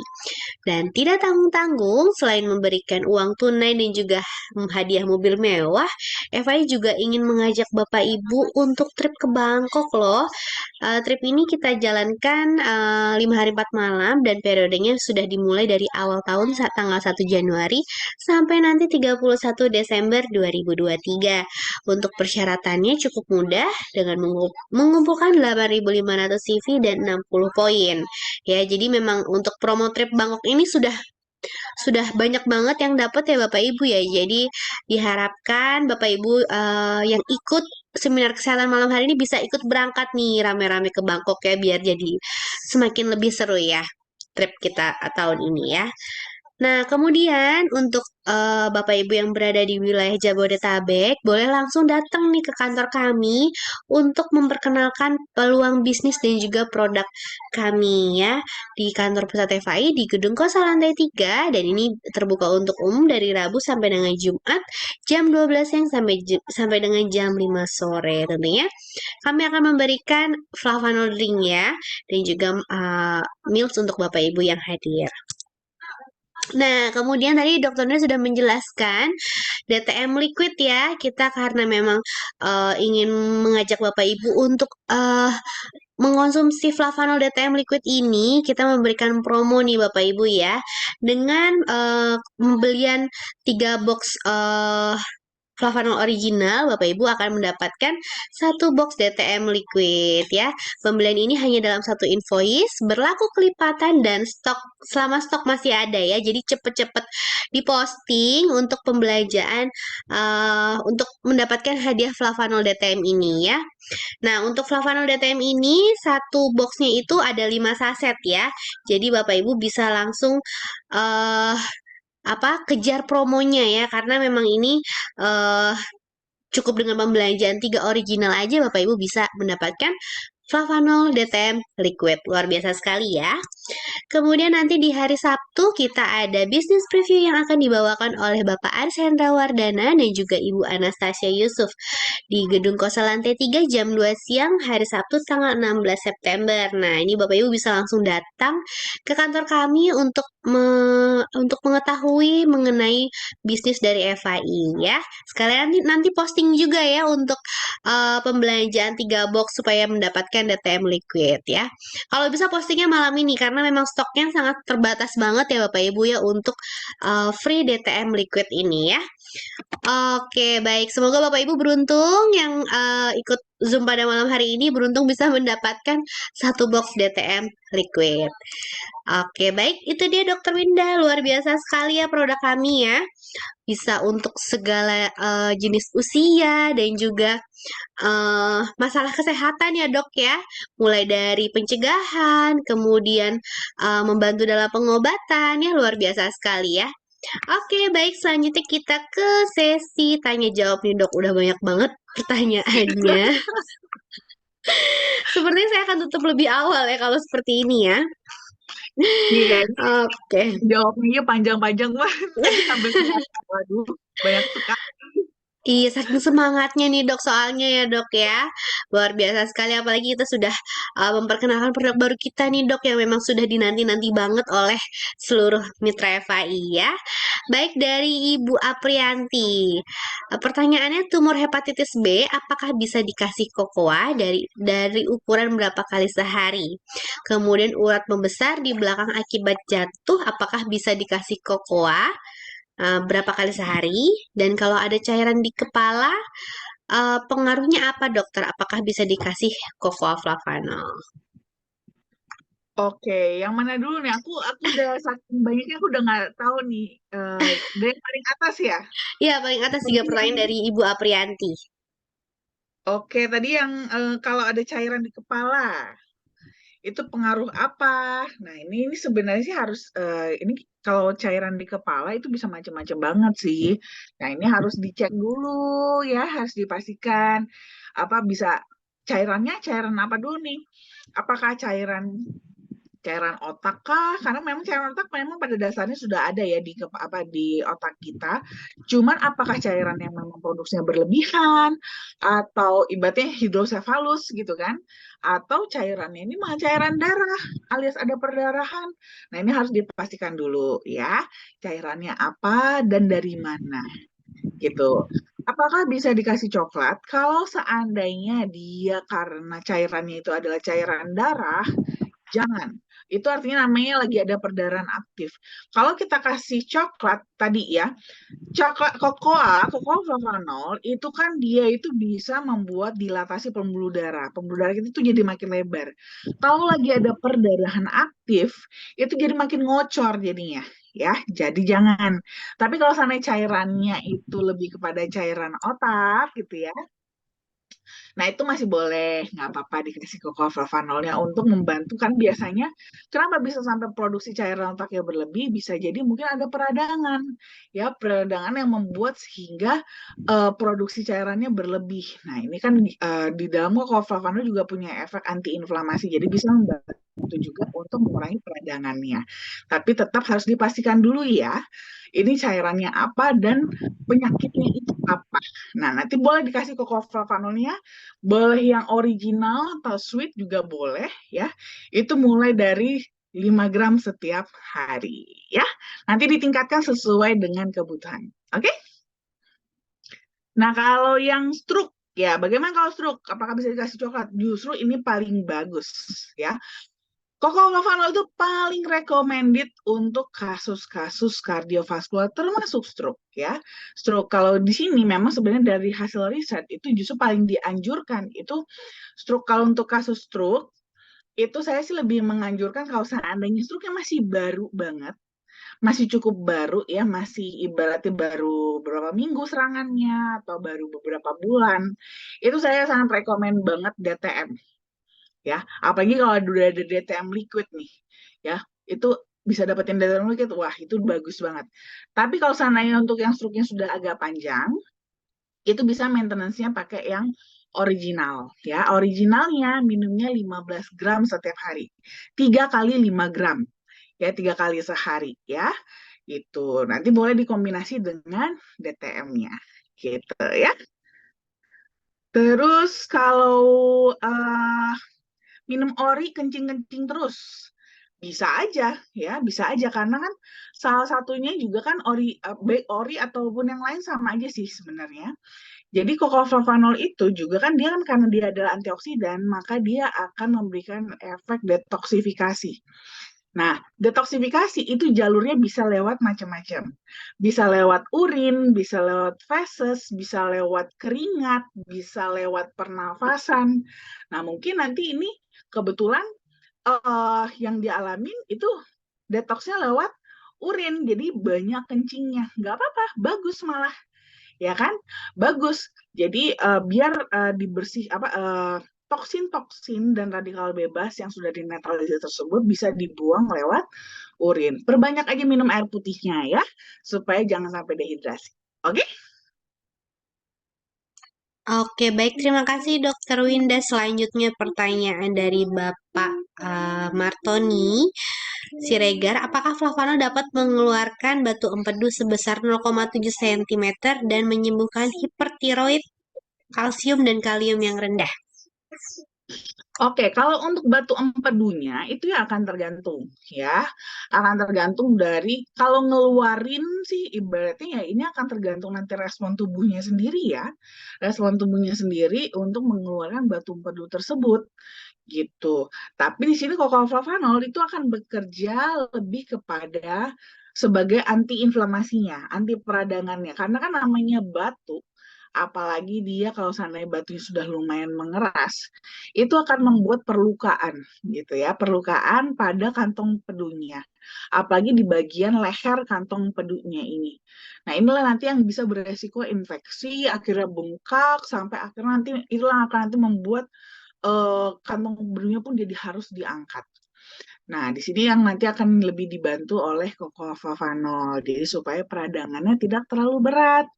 Dan tidak tanggung-tanggung, selain memberikan uang tunai dan juga hadiah mobil mewah, FAI juga ingin mengajak Bapak Ibu untuk trip ke Bangkok loh. Trip ini kita jalankan 5 hari 4 malam dan periodenya sudah dimulai dari awal tahun tanggal 1 Januari sampai nanti 31 Desember 2023. Untuk persyaratannya cukup mudah dengan mengumpulkan 8.500 CV dan 60 poin. Ya, jadi memang untuk promo trip Bangkok ini sudah banyak banget yang dapat ya Bapak Ibu ya. Jadi diharapkan Bapak Ibu yang ikut seminar kesehatan malam hari ini bisa ikut berangkat nih rame-rame ke Bangkok ya biar jadi semakin lebih seru ya trip kita tahun ini ya. Nah, kemudian untuk Bapak Ibu yang berada di wilayah Jabodetabek, boleh langsung datang nih ke kantor kami untuk memperkenalkan peluang bisnis dan juga produk kami ya di kantor pusat FAI di Gedung Kosa lantai 3 dan ini terbuka untuk umum dari Rabu sampai dengan Jumat jam 12 siang sampai dengan jam 5 sore tentunya. Kami akan memberikan flavanol drink ya dan juga meals untuk Bapak Ibu yang hadir. Nah, kemudian tadi dokternya sudah menjelaskan DTM liquid ya. Kita karena memang ingin mengajak Bapak Ibu untuk mengonsumsi flavanol DTM liquid ini, kita memberikan promo nih Bapak Ibu ya. Dengan pembelian 3 box Flavanol original, Bapak Ibu akan mendapatkan satu box DTM liquid ya. Pembelian ini hanya dalam satu invoice, berlaku kelipatan dan stok selama stok masih ada ya. Jadi cepet-cepet diposting untuk pembelanjaan untuk mendapatkan hadiah Flavanol DTM ini ya. Nah, untuk Flavanol DTM ini satu boxnya itu ada 5 saset ya. Jadi Bapak Ibu bisa langsung eh kejar promonya ya karena memang ini eh cukup dengan pembelanjaan 3 original aja Bapak Ibu bisa mendapatkan Flavanol DTM liquid. Luar biasa sekali ya. Kemudian nanti di hari Sabtu kita ada bisnis preview yang akan dibawakan oleh Bapak Aris Hendra Wardana dan juga Ibu Anastasia Yusuf di Gedung Kosa lantai 3 jam 2 siang hari Sabtu tanggal 16 September. Nah, ini Bapak Ibu bisa langsung datang ke kantor kami untuk untuk mengetahui mengenai bisnis dari FAI ya. Sekalian nanti posting juga ya untuk pembelanjaan 3 box supaya mendapatkan DTM liquid ya. Kalau bisa postingnya malam ini karena memang stoknya sangat terbatas banget ya Bapak Ibu ya untuk free DTM liquid ini ya. Oke, baik. Semoga Bapak Ibu beruntung yang ikut Zoom pada malam hari ini beruntung bisa mendapatkan satu box DTM liquid. Oke, baik. Itu dia Dokter Winda. Luar biasa sekali ya produk kami ya. Bisa untuk segala jenis usia dan juga masalah kesehatan ya dok ya, mulai dari pencegahan, kemudian membantu dalam pengobatan ya luar biasa sekali ya. Oke, baik selanjutnya kita ke sesi tanya jawab nih dok, udah banyak banget pertanyaannya. Sepertinya saya akan tutup lebih awal ya kalau seperti ini ya. Iya, Oke. jawabnya panjang-panjang banget. Tadi sambil ngerasa, waduh, banyak sekali. Iya, saking semangatnya nih dok, soalnya ya dok ya. Luar biasa sekali, apalagi kita sudah memperkenalkan produk baru kita nih dok, yang memang sudah dinanti-nanti banget oleh seluruh mitra FAI ya. Baik dari Ibu Aprianti. Pertanyaannya tumor hepatitis B, apakah bisa dikasih kokoa dari ukuran berapa kali sehari? Kemudian urat membesar di belakang akibat jatuh, apakah bisa dikasih kokoa? Berapa kali sehari, dan kalau ada cairan di kepala, pengaruhnya apa dokter? Apakah bisa dikasih Cocoa Flavanol? Oke, yang mana dulu nih? Aku udah saking banyaknya aku udah nggak tahu nih. Dari yang paling atas ya. Ya, paling atas 3 Tadi yang pertanyaan dari Ibu Aprianti. oke, tadi yang kalau ada cairan di kepala itu pengaruh apa? Nah, ini sebenarnya sih harus ini kalau cairan di kepala itu bisa macam-macam banget sih. Nah, ini harus dicek dulu ya, harus dipastikan apa bisa cairan apa dulu nih? Apakah cairan otak kah? Karena memang cairan otak memang pada dasarnya sudah ada ya di otak kita. Cuman apakah cairan yang memang produksinya berlebihan atau ibaratnya hidrosefalus gitu kan? Atau cairannya ini malah cairan darah alias ada perdarahan. Nah, ini harus dipastikan dulu ya, cairannya apa dan dari mana gitu. Apakah bisa dikasih coklat? Kalau seandainya dia karena cairannya itu adalah cairan darah, jangan. Itu artinya namanya lagi ada perdarahan aktif. Kalau kita kasih coklat tadi ya, coklat kokoa flavanol itu kan dia itu bisa membuat dilatasi pembuluh darah. Pembuluh darah itu jadi makin lebar. Kalau lagi ada perdarahan aktif, itu jadi makin ngocor jadinya. Ya, jadi jangan. Tapi kalau sana cairannya itu lebih kepada cairan otak gitu ya, Nah, itu masih boleh, nggak apa-apa dikasih cocoa flavanolnya untuk membantu kan biasanya kenapa bisa sampai produksi cairan otak yang berlebih? Bisa jadi mungkin ada peradangan, ya peradangan yang membuat sehingga produksi cairannya berlebih. Nah, ini kan di dalam cocoa flavanol juga punya efek antiinflamasi, jadi bisa membantu juga untuk mengurangi peradangannya. Tapi tetap harus dipastikan dulu ya, ini cairannya apa dan penyakitnya itu apa. Nah, nanti boleh dikasih cocoa flavanolnya, boleh yang original atau sweet juga boleh ya. Itu mulai dari 5 gram setiap hari ya. Nanti ditingkatkan sesuai dengan kebutuhan. Oke? Nah, kalau yang stroke ya, bagaimana kalau stroke? Apakah bisa dikasih coklat? Justru ini paling bagus ya. Cocoa Novano itu paling recommended untuk kasus-kasus kardiovaskular termasuk stroke ya. Stroke kalau di sini memang sebenarnya dari hasil riset itu justru paling dianjurkan itu stroke. Kalau untuk kasus stroke itu saya sih lebih menganjurkan kalau seandainya stroke yang masih baru banget, masih cukup baru ya, masih ibaratnya baru beberapa minggu serangannya atau baru beberapa bulan, itu saya sangat rekomen banget DTM ya. Apalagi kalau udah ada DTM liquid nih, ya itu bisa dapetin DTM liquid, wah itu bagus banget. Tapi kalau seandainya untuk yang struknya sudah agak panjang, itu bisa maintenance-nya pakai yang original ya. Originalnya minumnya 15 gram setiap hari. 3 kali 5 gram ya, 3 kali sehari ya. Itu nanti boleh dikombinasi dengan DTM-nya gitu ya. Terus kalau minum ori kencing-kencing terus. Bisa aja ya, bisa aja karena kan salah satunya juga kan ori, baik ori ataupun yang lain sama aja sih sebenarnya. Jadi flavanol itu juga kan dia kan karena dia adalah antioksidan, maka dia akan memberikan efek detoksifikasi. Nah, detoksifikasi itu jalurnya bisa lewat macam-macam. Bisa lewat urin, bisa lewat feses, bisa lewat keringat, bisa lewat pernafasan. Nah, mungkin nanti ini kebetulan yang dialamin itu detoksnya lewat urin, jadi banyak kencingnya. Nggak apa-apa, bagus malah, ya kan? Bagus. Jadi biar dibersih apa toksin-toksin dan radikal bebas yang sudah dinetralisir tersebut bisa dibuang lewat urin. Perbanyak aja minum air putihnya ya, supaya jangan sampai dehidrasi. Oke? Oke, baik. Terima kasih Dokter Winda. Selanjutnya pertanyaan dari Bapak Martoni Siregar. Apakah flavanol dapat mengeluarkan batu empedu sebesar 0,7 cm dan menyembuhkan hipertiroid, kalsium, dan kalium yang rendah? Oke, kalau untuk batu empedunya itu ya akan tergantung ya, akan tergantung dari kalau ngeluarin sih ibaratnya ya ini akan tergantung nanti respon tubuhnya sendiri ya, respon tubuhnya sendiri untuk mengeluarkan batu empedu tersebut gitu. Tapi di sini flavanol itu akan bekerja lebih kepada sebagai anti-inflamasinya, anti peradangannya, karena kan namanya batu apalagi dia kalau seandainya batunya sudah lumayan mengeras, itu akan membuat perlukaan gitu ya, perlukaan pada kantong pedunya. Apalagi di bagian leher kantong pedunya ini. Nah, inilah nanti yang bisa beresiko infeksi, akhirnya bengkak, sampai akhirnya nanti itulah yang akan nanti membuat kantong pedunya pun jadi harus diangkat. Nah, di sini yang nanti akan lebih dibantu oleh flavanol, jadi supaya peradangannya tidak terlalu berat,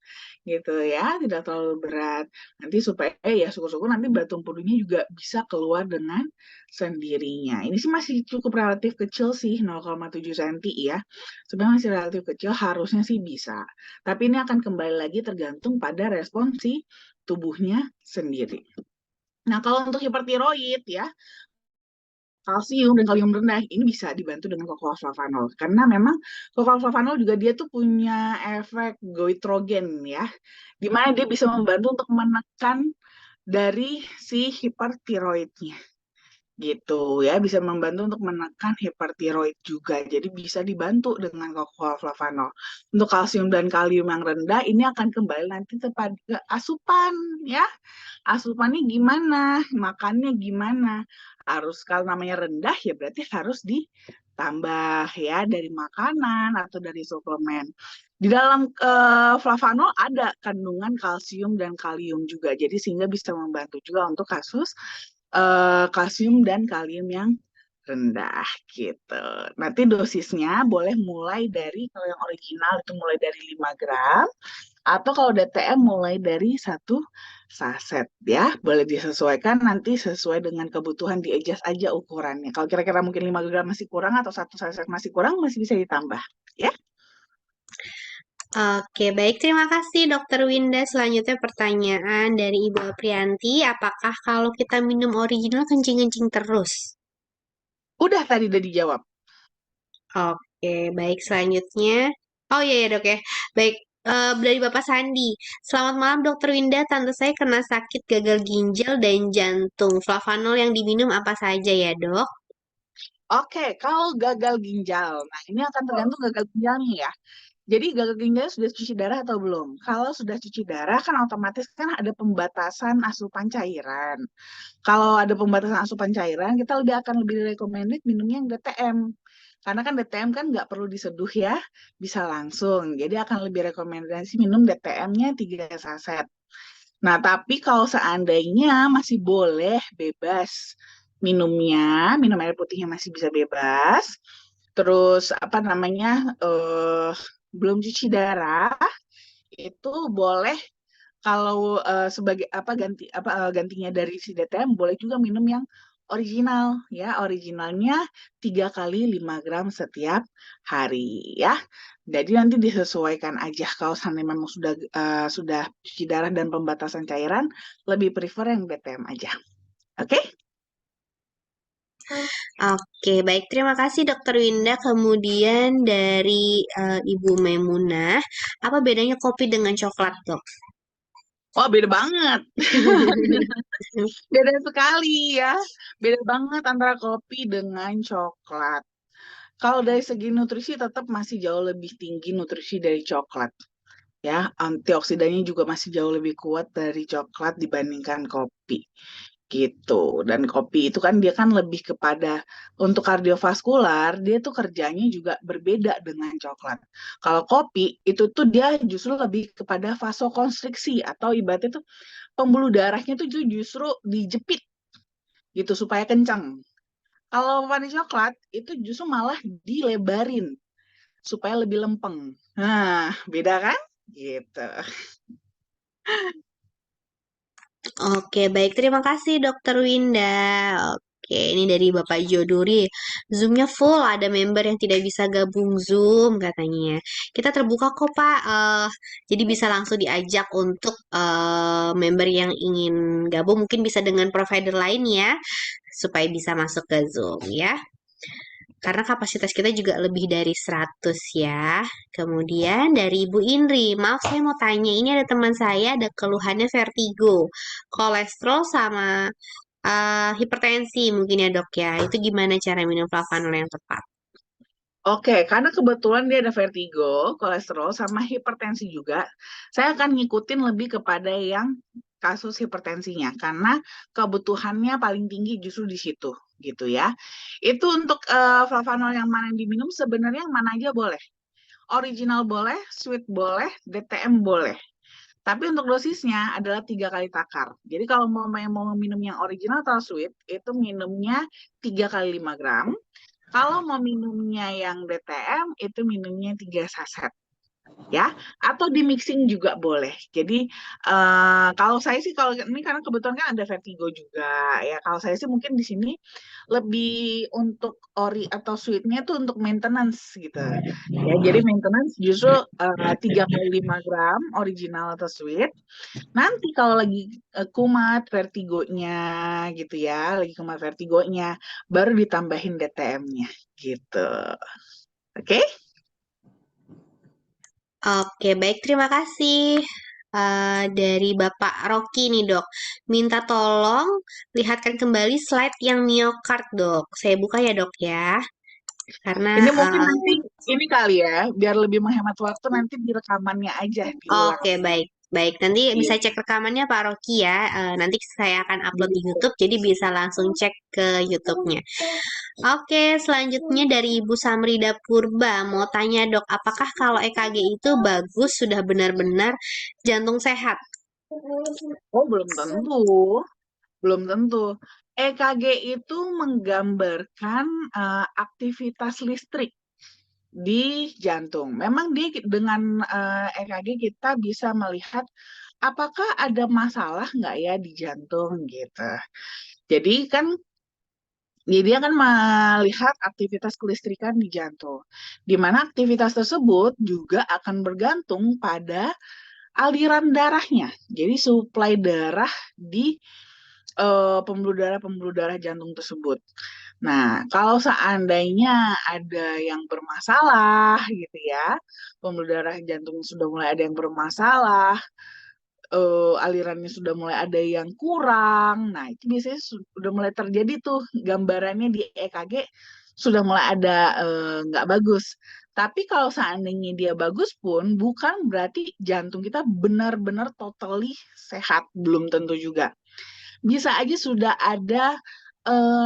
gitu ya, tidak terlalu berat. Nanti supaya ya syukur-syukur nanti batu empedunya juga bisa keluar dengan sendirinya. Ini sih masih cukup relatif kecil sih, 0,7 cm ya. Sebenarnya masih relatif kecil, harusnya sih bisa. Tapi ini akan kembali lagi tergantung pada respon si tubuhnya sendiri. Nah, kalau untuk hipertiroid ya, kalsium dan kalium rendah ini bisa dibantu dengan cocoa flavanol karena memang cocoa flavanol juga dia tuh punya efek goitrogen ya, di mana dia bisa membantu untuk menekan dari si hipertiroidnya gitu ya, bisa membantu untuk menekan hipertiroid juga, jadi bisa dibantu dengan cocoa flavanol. Untuk kalsium dan kalium yang rendah ini akan kembali nanti kepada asupan ya, asupannya gimana, makannya gimana. Harus kalau namanya rendah ya berarti harus tambah ya dari makanan atau dari suplemen. Di dalam flavanol ada kandungan kalsium dan kalium juga, jadi sehingga bisa membantu juga untuk kasus kalsium dan kalium yang rendah gitu. Nanti dosisnya boleh mulai dari, kalau yang original itu mulai dari 5 gram, atau kalau DTM mulai dari satu saset ya. Boleh disesuaikan nanti sesuai dengan kebutuhan, di-adjust aja ukurannya. Kalau kira-kira mungkin 5 gram masih kurang atau satu saset masih kurang, masih bisa ditambah ya. Oke, baik. Terima kasih, Dokter Winda. Selanjutnya pertanyaan dari Ibu Aprianti. Apakah kalau kita minum original kencing-kencing terus? Udah tadi udah dijawab. Oke, baik. Selanjutnya. Oh iya ya, Dok ya. Baik. Dari Bapak Sandi. Selamat malam, Dokter Winda. Tante saya kena sakit gagal ginjal dan jantung. Flavanol yang diminum apa saja ya, Dok? Oke, kalau gagal ginjal, nah ini akan tergantung gagal ginjalnya ya. Jadi gagal ginjal sudah cuci darah atau belum? Kalau sudah cuci darah kan otomatis kan ada pembatasan asupan cairan. Kalau ada pembatasan asupan cairan, kita lebih recommended minumnya yang DTM. Karena kan DTM kan nggak perlu diseduh ya, bisa langsung. Jadi akan lebih rekomendasi minum DTM-nya 3 saset. Nah, tapi kalau seandainya masih boleh bebas minumnya, minum air putihnya masih bisa bebas. Terus apa namanya, belum cuci darah, itu boleh kalau sebagai apa gantinya dari si DTM boleh juga minum yang original ya, originalnya 3 kali 5 gram setiap hari ya. Jadi nanti disesuaikan aja, kalau seandainya memang sudah cuci darah dan pembatasan cairan, lebih prefer yang DTM aja. Oke? Oke, baik. Terima kasih, Dokter Winda. Kemudian dari Ibu Memunah. Apa bedanya kopi dengan coklat, Dok? Wah, beda banget. Beda sekali ya. Beda banget antara kopi dengan coklat. Kalau dari segi nutrisi tetap masih jauh lebih tinggi nutrisi dari coklat. Ya, antioksidannya juga masih jauh lebih kuat dari coklat dibandingkan kopi. Gitu. Dan kopi itu kan dia kan lebih kepada untuk kardiovaskular, dia tuh kerjanya juga berbeda dengan coklat. Kalau kopi itu tuh dia justru lebih kepada vasokonstriksi atau ibaratnya tuh pembuluh darahnya tuh justru dijepit gitu supaya kencang. Kalau manis coklat itu justru malah dilebarin supaya lebih lempeng. Nah, beda kan? Gitu. Oke, baik. Terima kasih, Dokter Winda. Oke, ini dari Bapak Joduri. Zoom-nya full, ada member yang tidak bisa gabung Zoom katanya. Kita terbuka kok, Pak. Jadi bisa langsung diajak untuk member yang ingin gabung. Mungkin bisa dengan provider lain ya, supaya bisa masuk ke Zoom ya. Karena kapasitas kita juga lebih dari 100 ya. Kemudian dari Ibu Indri, maaf saya mau tanya, ini ada teman saya ada keluhannya vertigo, kolesterol sama hipertensi mungkin ya dok ya. Itu gimana cara minum flavanol yang tepat? Oke, karena kebetulan dia ada vertigo, kolesterol, sama hipertensi juga, saya akan ngikutin lebih kepada yang kasus hipertensinya, karena kebutuhannya paling tinggi justru di situ, gitu ya. Itu untuk flavanol yang mana yang diminum, sebenarnya yang mana aja boleh. Original boleh, sweet boleh, DTM boleh. Tapi untuk dosisnya adalah 3 kali takar. Jadi kalau mau minum yang original atau sweet, itu minumnya 3 kali 5 gram. Kalau mau minumnya yang DTM, itu minumnya 3 saset ya, atau di mixing juga boleh. Jadi kalau saya sih, kalau ini karena kebetulan kan ada vertigo juga ya, kalau saya sih mungkin di sini lebih untuk ori atau sweetnya tuh untuk maintenance gitu ya. Jadi maintenance justru 3 kali 5 gram original atau sweet. Nanti kalau lagi kumat vertigonya gitu ya, lagi kumat vertigonya, baru ditambahin DTM-nya gitu. Oke? Oke, baik. Terima kasih. Dari Bapak Rocky nih dok, minta tolong lihatkan kembali slide yang miokard dok. Saya buka ya dok ya, karena Ini mungkin nanti ini kali ya, biar lebih menghemat waktu nanti di rekamannya aja diulang. oke baik. Baik, nanti bisa Gitu. cek rekamannya Pak Rocky ya. Nanti saya akan upload di YouTube, jadi bisa langsung cek ke YouTube-nya. Oke, selanjutnya dari Ibu Samrida Purba, mau tanya dok, apakah kalau EKG itu bagus sudah benar-benar jantung sehat? Oh, belum tentu. Belum tentu. EKG itu menggambarkan aktivitas listrik di jantung. Memang dengan EKG kita bisa melihat apakah ada masalah nggak ya di jantung gitu. Jadi kan dia akan melihat aktivitas kelistrikan di jantung, di mana aktivitas tersebut juga akan bergantung pada aliran darahnya. Jadi suplai darah di pembuluh darah jantung tersebut. Nah, kalau seandainya ada yang bermasalah gitu ya, pembuluh darah jantung sudah mulai ada yang bermasalah, alirannya sudah mulai ada yang kurang. Nah, itu biasanya sudah mulai terjadi tuh gambarannya di EKG sudah mulai ada nggak bagus. Tapi kalau seandainya dia bagus pun bukan berarti jantung kita benar-benar totally sehat, belum tentu juga. Bisa aja sudah ada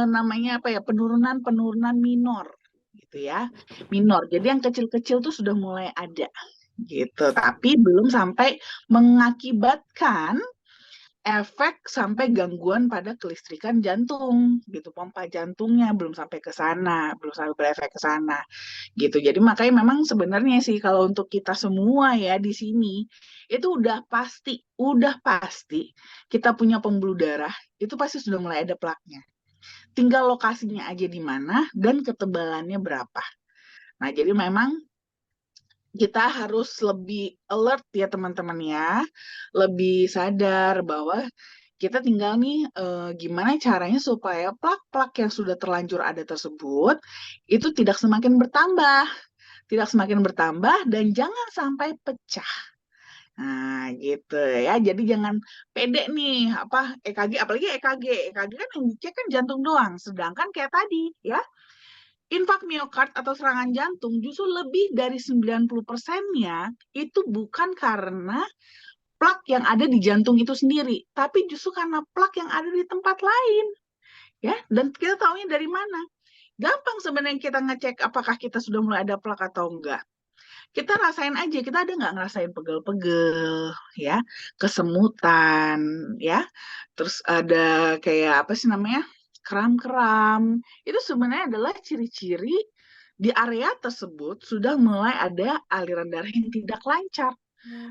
namanya apa ya, penurunan-penurunan minor gitu ya. Minor. Jadi yang kecil-kecil tuh sudah mulai ada gitu, tapi belum sampai mengakibatkan efek sampai gangguan pada kelistrikan jantung gitu, pompa jantungnya belum sampai ke sana, belum sampai berefek ke sana gitu. Jadi makanya memang sebenarnya sih kalau untuk kita semua ya di sini itu udah pasti kita punya pembuluh darah itu pasti sudah mulai ada plaknya. Tinggal lokasinya aja di mana dan ketebalannya berapa. Nah, jadi memang kita harus lebih alert ya teman-teman ya, lebih sadar bahwa kita tinggal nih gimana caranya supaya plak-plak yang sudah terlanjur ada tersebut itu tidak semakin bertambah dan jangan sampai pecah. Nah, gitu ya. Jadi jangan pede nih apa EKG, apalagi EKG kan yang dicek kan jantung doang. Sedangkan kayak tadi ya, infark miokard atau serangan jantung justru lebih dari 90%-nya itu bukan karena plak yang ada di jantung itu sendiri, tapi justru karena plak yang ada di tempat lain. Ya, dan kita taunya dari mana? Gampang sebenarnya kita ngecek apakah kita sudah mulai ada plak atau enggak. Kita rasain aja, kita ada nggak ngerasain pegel-pegel, ya, kesemutan, ya, terus ada kayak apa sih namanya, kram-kram. Itu sebenarnya adalah ciri-ciri di area tersebut sudah mulai ada aliran darah yang tidak lancar.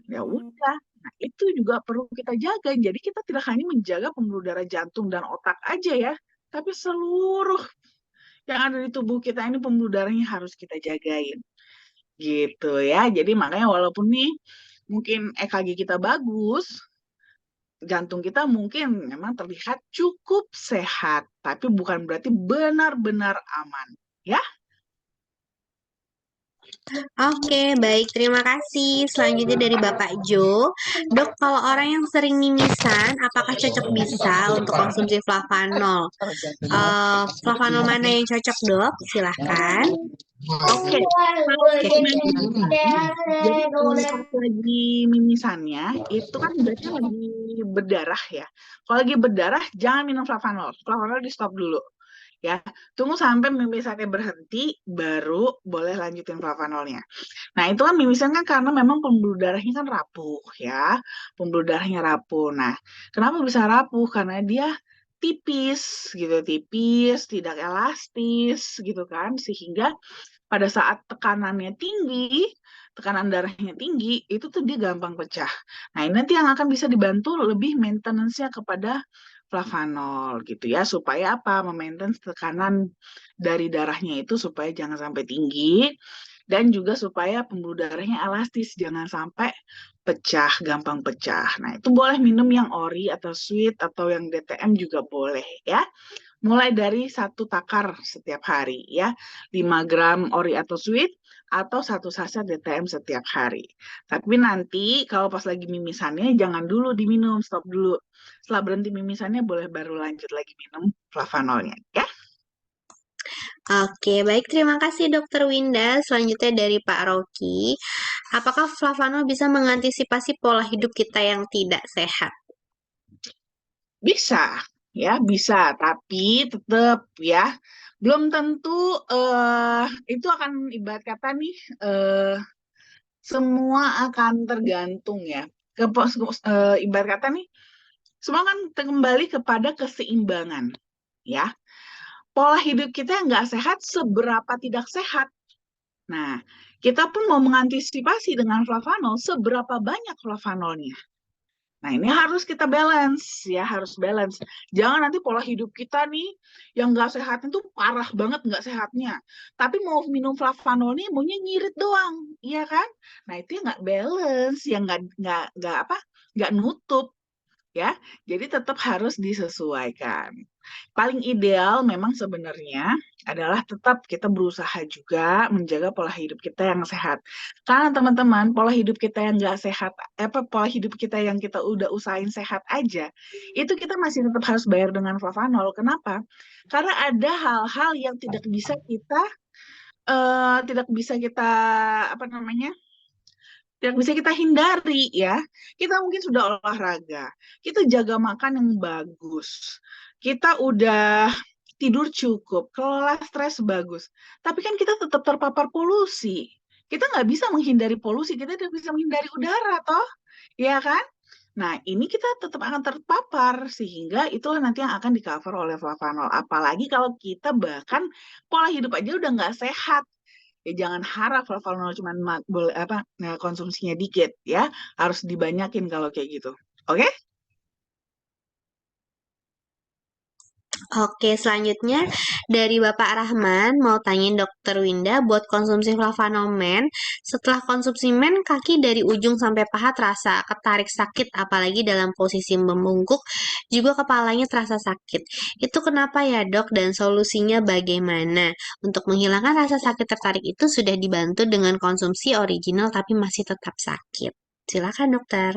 Ya udah, nah itu juga perlu kita jaga. Jadi kita tidak hanya menjaga pembuluh darah jantung dan otak aja ya, tapi seluruh yang ada di tubuh kita ini pembuluh darahnya harus kita jagain gitu ya. Jadi makanya walaupun nih mungkin EKG kita bagus, jantung kita mungkin memang terlihat cukup sehat, tapi bukan berarti benar-benar aman. Ya, Oke, baik. Terima kasih. Selanjutnya dari Bapak Jo. Dok, kalau orang yang sering mimisan, apakah cocok bisa untuk konsumsi flavanol? Flavanol mana yang cocok, dok? Silahkan. oke. Kalau lagi mimisan, jadi kalau pas lagi mimisannya, itu kan berarti lagi berdarah ya. Kalau lagi berdarah, jangan minum flavanol. Flavanol di stop dulu. Ya, tunggu sampai mimisannya berhenti, baru boleh lanjutin flavanolnya. Nah, itu kan mimisan kan karena memang pembuluh darahnya kan rapuh ya. Pembuluh darahnya rapuh. Nah, kenapa bisa rapuh? Karena dia tipis gitu, tipis, tidak elastis gitu kan, sehingga pada saat tekanannya tinggi, tekanan darahnya tinggi, itu tuh dia gampang pecah. Nah, ini nanti yang akan bisa dibantu lebih maintenance-nya kepada flavanol gitu ya, supaya apa? Memaintain tekanan dari darahnya itu supaya jangan sampai tinggi dan juga supaya pembuluh darahnya elastis, jangan sampai pecah, gampang pecah. Nah, itu boleh minum yang ori atau sweet atau yang DTM juga boleh ya, mulai dari satu takar setiap hari ya, 5 gram ori atau sweet atau satu saset DTM setiap hari. Tapi nanti kalau pas lagi mimisannya jangan dulu diminum, stop dulu. Setelah berhenti mimisannya boleh baru lanjut lagi minum flavanolnya ya. Oke, baik. Terima kasih Dokter Winda. Selanjutnya dari Pak Rocky. Apakah flavanol bisa mengantisipasi pola hidup kita yang tidak sehat? Bisa, ya bisa, tapi tetap ya belum tentu itu akan ibarat kata nih semua akan tergantung ya ibarat kata nih semua kan kembali kepada keseimbangan ya. Pola hidup kita yang nggak sehat seberapa tidak sehat. Nah, kita pun mau mengantisipasi dengan flavanol seberapa banyak flavanolnya. Nah, ini harus kita balance ya, harus balance. Jangan nanti pola hidup kita nih yang nggak sehat itu parah banget nggak sehatnya. Tapi mau minum flavanol nih maunya ngirit doang, iya kan? Nah, itu yang nggak balance, yang nggak apa, nggak nutup ya. Jadi tetap harus disesuaikan. Paling ideal memang sebenarnya adalah tetap kita berusaha juga menjaga pola hidup kita yang sehat. Karena teman-teman, pola hidup kita yang nggak sehat, pola hidup kita yang kita udah usahain sehat aja, itu kita masih tetap harus bayar dengan flavanol. Kenapa? Karena ada hal-hal yang tidak bisa kita apa namanya? Tidak bisa kita hindari ya. Kita mungkin sudah olahraga, kita jaga makan yang bagus, kita udah tidur cukup, kelola stres bagus. Tapi kan kita tetap terpapar polusi. Kita nggak bisa menghindari polusi, kita tidak bisa menghindari udara, toh, ya kan? Nah, ini kita tetap akan terpapar sehingga itulah nanti yang akan di-cover oleh flavanol. Apalagi kalau kita bahkan pola hidup aja udah nggak sehat. Ya jangan harap flavanol cuma boleh konsumsinya dikit ya, harus dibanyakin kalau kayak gitu. Oke? Oke, selanjutnya dari Bapak Rahman mau tanyain Dokter Winda buat konsumsi flavanomen. Setelah konsumsi men, kaki dari ujung sampai paha terasa ketarik sakit, apalagi dalam posisi membungkuk, juga kepalanya terasa sakit. Itu kenapa ya dok dan solusinya bagaimana? Untuk menghilangkan rasa sakit tertarik itu sudah dibantu dengan konsumsi original tapi masih tetap sakit. Silakan dokter.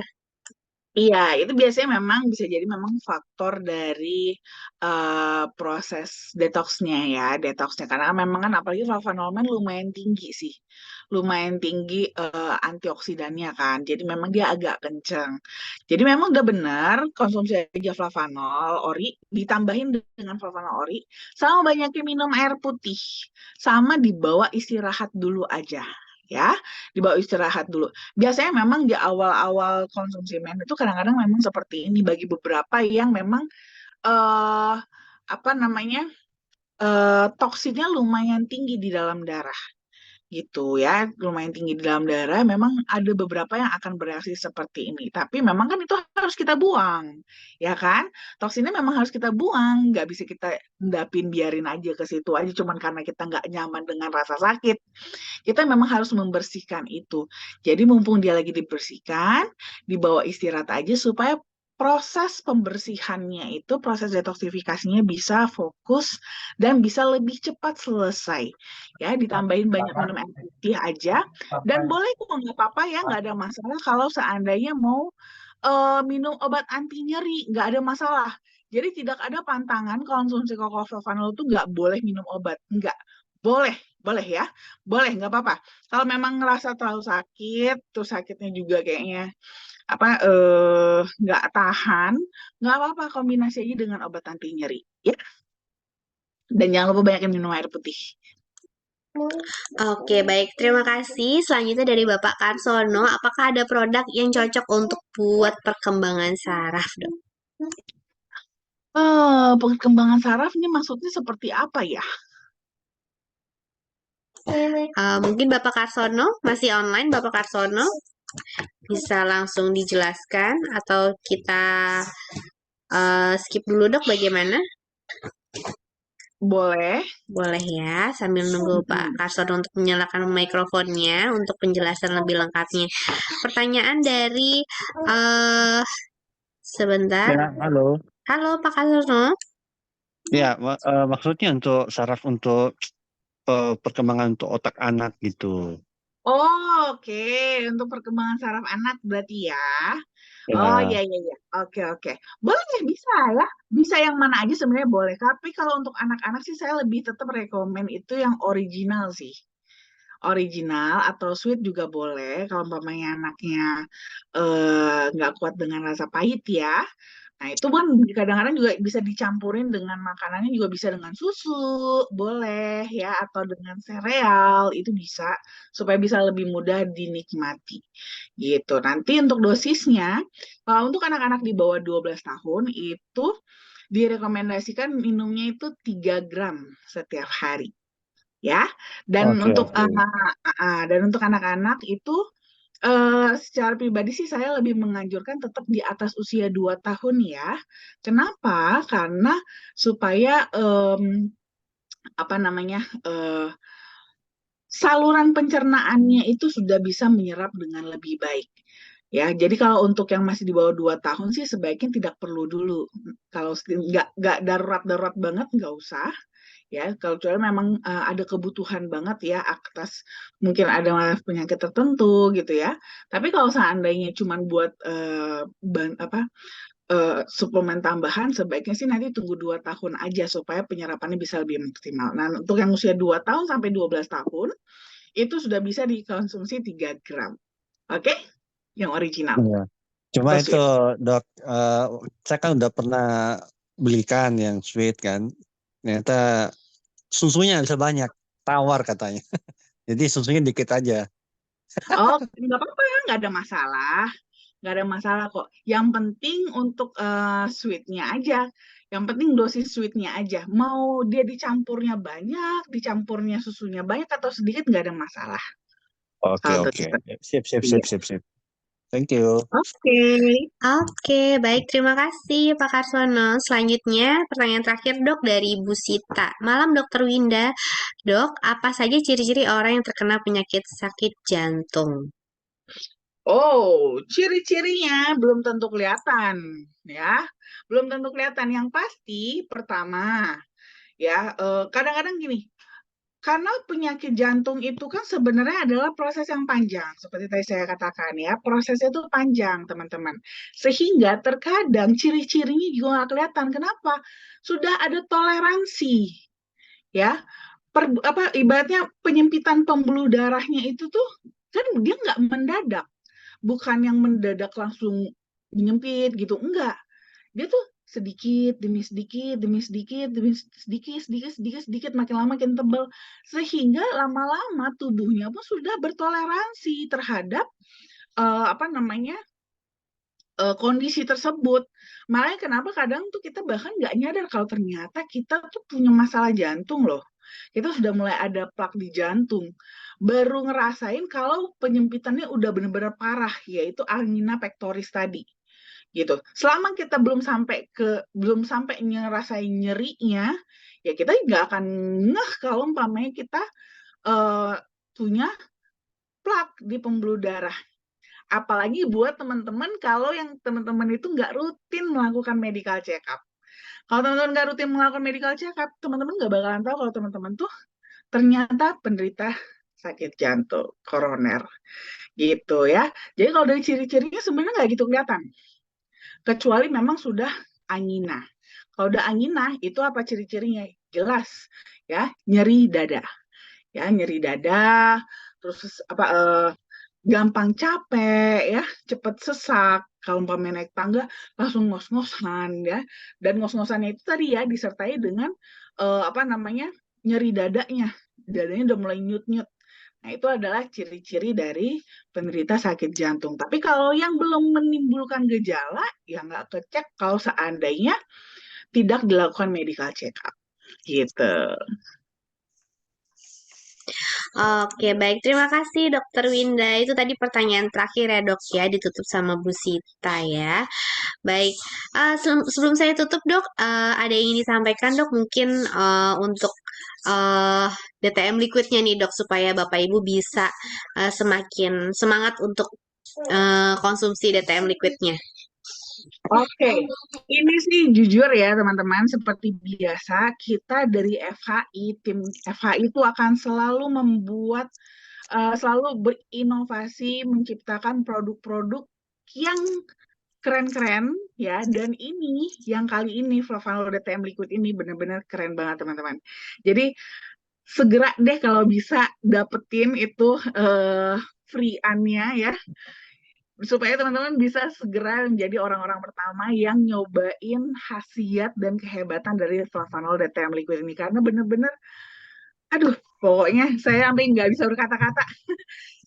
Iya, itu biasanya memang bisa jadi memang faktor dari proses detoxnya ya, detoxnya. Karena memang kan apalagi flavanomen lumayan tinggi sih, lumayan tinggi antioksidannya kan. Jadi memang dia agak kenceng. Jadi memang udah benar konsumsi aja flavanol ori, ditambahin dengan flavanol ori, sama banyakin minum air putih, sama dibawa istirahat dulu aja. Ya, dibawa istirahat dulu. Biasanya memang di awal-awal konsumsi men itu kadang-kadang memang seperti ini bagi beberapa yang memang eh apa namanya toksinnya lumayan tinggi di dalam darah gitu ya, lumayan tinggi di dalam darah. Memang ada beberapa yang akan bereaksi seperti ini, tapi memang kan itu harus kita buang, ya kan? Toksinnya memang harus kita buang, nggak bisa kita endapin biarin aja ke situ aja, cuman karena kita nggak nyaman dengan rasa sakit. Kita memang harus membersihkan itu. Jadi mumpung dia lagi dibersihkan, dibawa istirahat aja supaya proses pembersihannya itu, proses detoksifikasinya bisa fokus dan bisa lebih cepat selesai. Ya, ditambahin banyak minum air putih aja. Dan boleh kok nggak apa-apa ya, nggak ada masalah kalau seandainya mau minum obat anti nyeri, nggak ada masalah. Jadi tidak ada pantangan konsumsi ketoprofen itu nggak boleh minum obat, nggak boleh, boleh ya, boleh nggak apa-apa. Kalau memang ngerasa terlalu sakit, terus sakitnya juga kayaknya nggak tahan, nggak apa-apa kombinasi aja dengan obat anti nyeri, ya. Dan jangan lupa banyakin minum air putih. Oke, baik. Terima kasih. Selanjutnya dari Bapak Karsono, apakah ada produk yang cocok untuk buat perkembangan saraf, dok? Perkembangan saraf ini maksudnya seperti apa ya? Mungkin Bapak Karsono masih online, Bapak Karsono bisa langsung dijelaskan atau kita skip dulu, dok, bagaimana? Boleh. Boleh ya, sambil nunggu Pak Mm-mm. Karsono untuk menyalakan mikrofonnya untuk penjelasan lebih lengkapnya. Pertanyaan dari eh sebentar. Ya, halo. Halo Pak Karsono. Ya, maksudnya untuk saraf untuk perkembangan untuk otak anak gitu. Oh, oke. Untuk perkembangan saraf anak berarti ya. Oh Ya, iya iya iya. Oke oke. Boleh bisa ya. Bisa yang mana aja sebenarnya boleh. Tapi kalau untuk anak-anak sih saya lebih tetap rekomen itu yang original sih. Original atau sweet juga boleh kalau umpamanya anaknya nggak kuat dengan rasa pahit ya. Nah, itu kan kadang-kadang juga bisa dicampurin dengan makanannya juga bisa dengan susu, boleh ya, atau dengan sereal, itu bisa supaya bisa lebih mudah dinikmati. Gitu. Nanti untuk dosisnya, kalau untuk anak-anak di bawah 12 tahun itu direkomendasikan minumnya itu 3 gram setiap hari ya. Dan oke untuk oke. dan untuk anak-anak itu secara pribadi sih saya lebih menganjurkan tetap di atas usia 2 tahun ya. Kenapa? Karena supaya apa namanya saluran pencernaannya itu sudah bisa menyerap dengan lebih baik. Ya, jadi kalau untuk yang masih di bawah 2 tahun sih sebaiknya tidak perlu dulu. Kalau nggak darurat-darurat banget nggak usah ya, kalau kecuali memang ada kebutuhan banget ya atas mungkin ada penyakit tertentu gitu ya. Tapi kalau seandainya cuma buat suplemen tambahan, sebaiknya sih nanti tunggu 2 tahun aja supaya penyerapannya bisa lebih maksimal. Nah, untuk yang usia 2 tahun sampai 12 tahun itu sudah bisa dikonsumsi 3 gram. Oke? Yang original Iya. Cuma atau itu sweet. dok, saya kan udah pernah belikan yang sweet kan. Ternyata susunya bisa banyak, tawar katanya. Jadi susunya dikit aja. Oh, nggak apa-apa ya, nggak ada masalah. Nggak ada masalah kok. Yang penting untuk sweetnya aja. Yang penting dosis sweetnya aja. Mau dia dicampurnya banyak, dicampurnya susunya banyak atau sedikit nggak ada masalah. Oke Kalau untuk oke. kita. Sip sip sip Iya. sip sip. Thank you. Oke. Oke, baik. Terima kasih Pak Karsono. Selanjutnya, pertanyaan terakhir dok dari Ibu Sita. Malam Dokter Winda. Dok, apa saja ciri-ciri orang yang terkena penyakit sakit jantung? Oh, ciri-cirinya belum tentu kelihatan, ya. Belum tentu kelihatan. Yang pasti, pertama, ya, kadang-kadang gini, karena penyakit jantung itu kan sebenarnya adalah proses yang panjang, seperti tadi saya katakan ya, prosesnya itu panjang, teman-teman. Sehingga terkadang ciri-cirinya juga nggak kelihatan. Kenapa? Sudah ada toleransi, ya. Ibaratnya penyempitan pembuluh darahnya itu tuh kan dia nggak mendadak, bukan yang mendadak langsung menyempit gitu, enggak. Dia tuh sedikit demi sedikit demi sedikit demi sedikit sedikit sedikit sedikit makin lama makin tebal sehingga lama-lama tubuhnya pun sudah bertoleransi terhadap apa namanya kondisi tersebut. Makanya kenapa kadang tuh kita bahkan nggak nyadar kalau ternyata kita tuh punya masalah jantung loh. Kita sudah mulai ada plak di jantung. Baru ngerasain kalau penyempitannya udah benar-benar parah, yaitu angina pectoris tadi gitu. Selama kita belum sampai ngerasain nyerinya, ya kita nggak akan ngeh kalau umpamanya kita eh, punya plak di pembuluh darah. Apalagi buat teman-teman kalau yang teman-teman itu nggak rutin melakukan medical check up. Kalau teman-teman nggak rutin melakukan medical check up, teman-teman nggak bakalan tahu kalau teman-teman tuh ternyata penderita sakit jantung koroner gitu ya. Jadi kalau dari ciri-cirinya sebenarnya nggak gitu kelihatan, kecuali memang sudah angina. Kalau udah angina, itu apa ciri-cirinya? Jelas, ya, nyeri dada. Ya, nyeri dada, terus apa gampang capek ya, cepet sesak. Kalau umpamanya naik tangga langsung ngos-ngosan ya. Dan ngos-ngosannya itu tadi ya disertai dengan apa namanya? Nyeri dadanya. Dadanya udah mulai nyut-nyut. Nah, itu adalah ciri-ciri dari penderita sakit jantung. Tapi kalau yang belum menimbulkan gejala, ya nggak kecek kalau seandainya tidak dilakukan medical check up. Gitu. Oke, baik. Terima kasih Dokter Winda. Itu tadi pertanyaan terakhir ya dok ya, ditutup sama Bu Sita ya. Baik, sebelum saya tutup dok, ada yang ingin disampaikan dok mungkin untuk eh, DTM liquidnya nih dok supaya Bapak Ibu bisa semakin semangat untuk konsumsi DTM liquidnya. Oke, ini sih jujur ya teman-teman, seperti biasa kita dari FHI, tim FHI itu akan selalu membuat selalu berinovasi menciptakan produk-produk yang keren-keren ya, dan ini yang kali ini Flavanol DTM Liquid ini benar-benar keren banget teman-teman. Jadi segera deh kalau bisa dapetin itu free-annya ya, supaya teman-teman bisa segera menjadi orang-orang pertama yang nyobain khasiat dan kehebatan dari Flavanol DTM Liquid ini, karena bener-bener aduh, pokoknya saya sampai nggak bisa berkata-kata.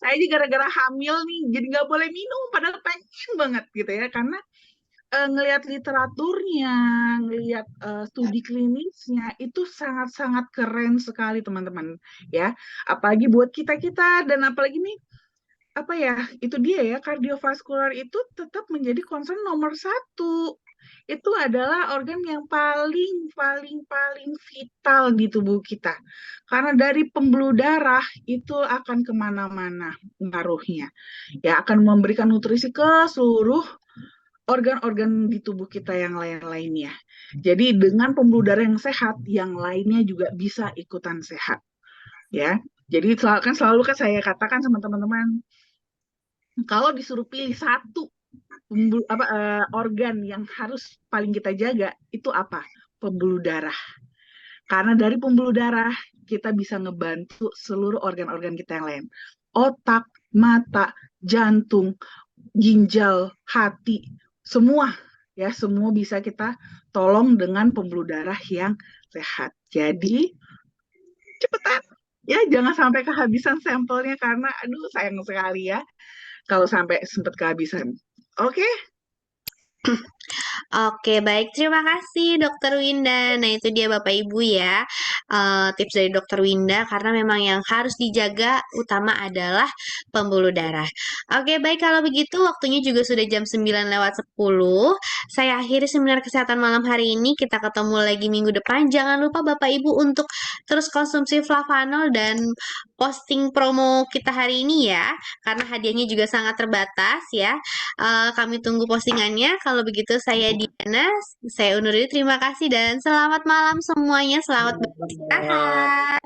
Saya aja gara-gara hamil nih jadi nggak boleh minum, padahal pengen banget gitu ya, karena ngelihat literaturnya, ngelihat studi klinisnya itu sangat-sangat keren sekali teman-teman ya. Apalagi buat kita-kita, dan apalagi nih apa ya, itu dia ya, kardiovaskular itu tetap menjadi concern nomor satu. Itu adalah organ yang paling paling paling vital di tubuh kita, karena dari pembuluh darah itu akan kemana-mana ngaruhnya ya, akan memberikan nutrisi ke seluruh organ-organ di tubuh kita yang lain-lainnya. Jadi dengan pembuluh darah yang sehat, yang lainnya juga bisa ikutan sehat ya. Jadi selalu kan saya katakan sama teman-teman, kalau disuruh pilih satu organ yang harus paling kita jaga, itu apa? Pembuluh darah. Karena dari pembuluh darah kita bisa ngebantu seluruh organ-organ kita yang lain. Otak, mata, jantung, ginjal, hati, semua ya, semua bisa kita tolong dengan pembuluh darah yang sehat. Jadi cepetan ya, jangan sampai kehabisan sampelnya, karena aduh sayang sekali ya kalau sampai sempat kehabisan. Oke, Oke, baik. Terima kasih Dokter Winda. Nah, itu dia Bapak Ibu ya. Tips dari Dokter Winda, karena memang yang harus dijaga utama adalah pembuluh darah. Oke, baik, kalau begitu waktunya juga sudah jam 9:10. Saya akhiri seminar kesehatan malam hari ini. Kita ketemu lagi minggu depan. Jangan lupa Bapak Ibu untuk terus konsumsi Flavanol dan posting promo kita hari ini ya, karena hadiahnya juga sangat terbatas ya. Kami tunggu postingannya. Kalau begitu saya Diana, saya undur diri. Terima kasih dan selamat malam semuanya. Selamat beristirahat.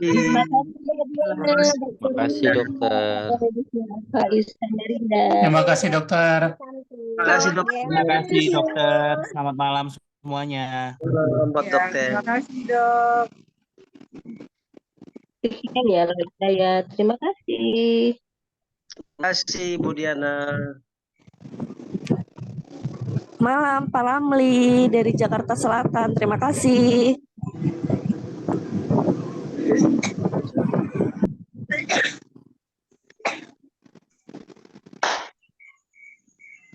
bye. Terima kasih dokter. Pak Iskandar. Terima kasih dokter. Terima kasih dok. Terima kasih dokter. Selamat malam semuanya. Buat Ya, dokter. terima kasih dok. Sekian ya live saya. Terima kasih. Terima kasih Bu Diana. Malam Pak Ramli dari Jakarta Selatan. Terima kasih.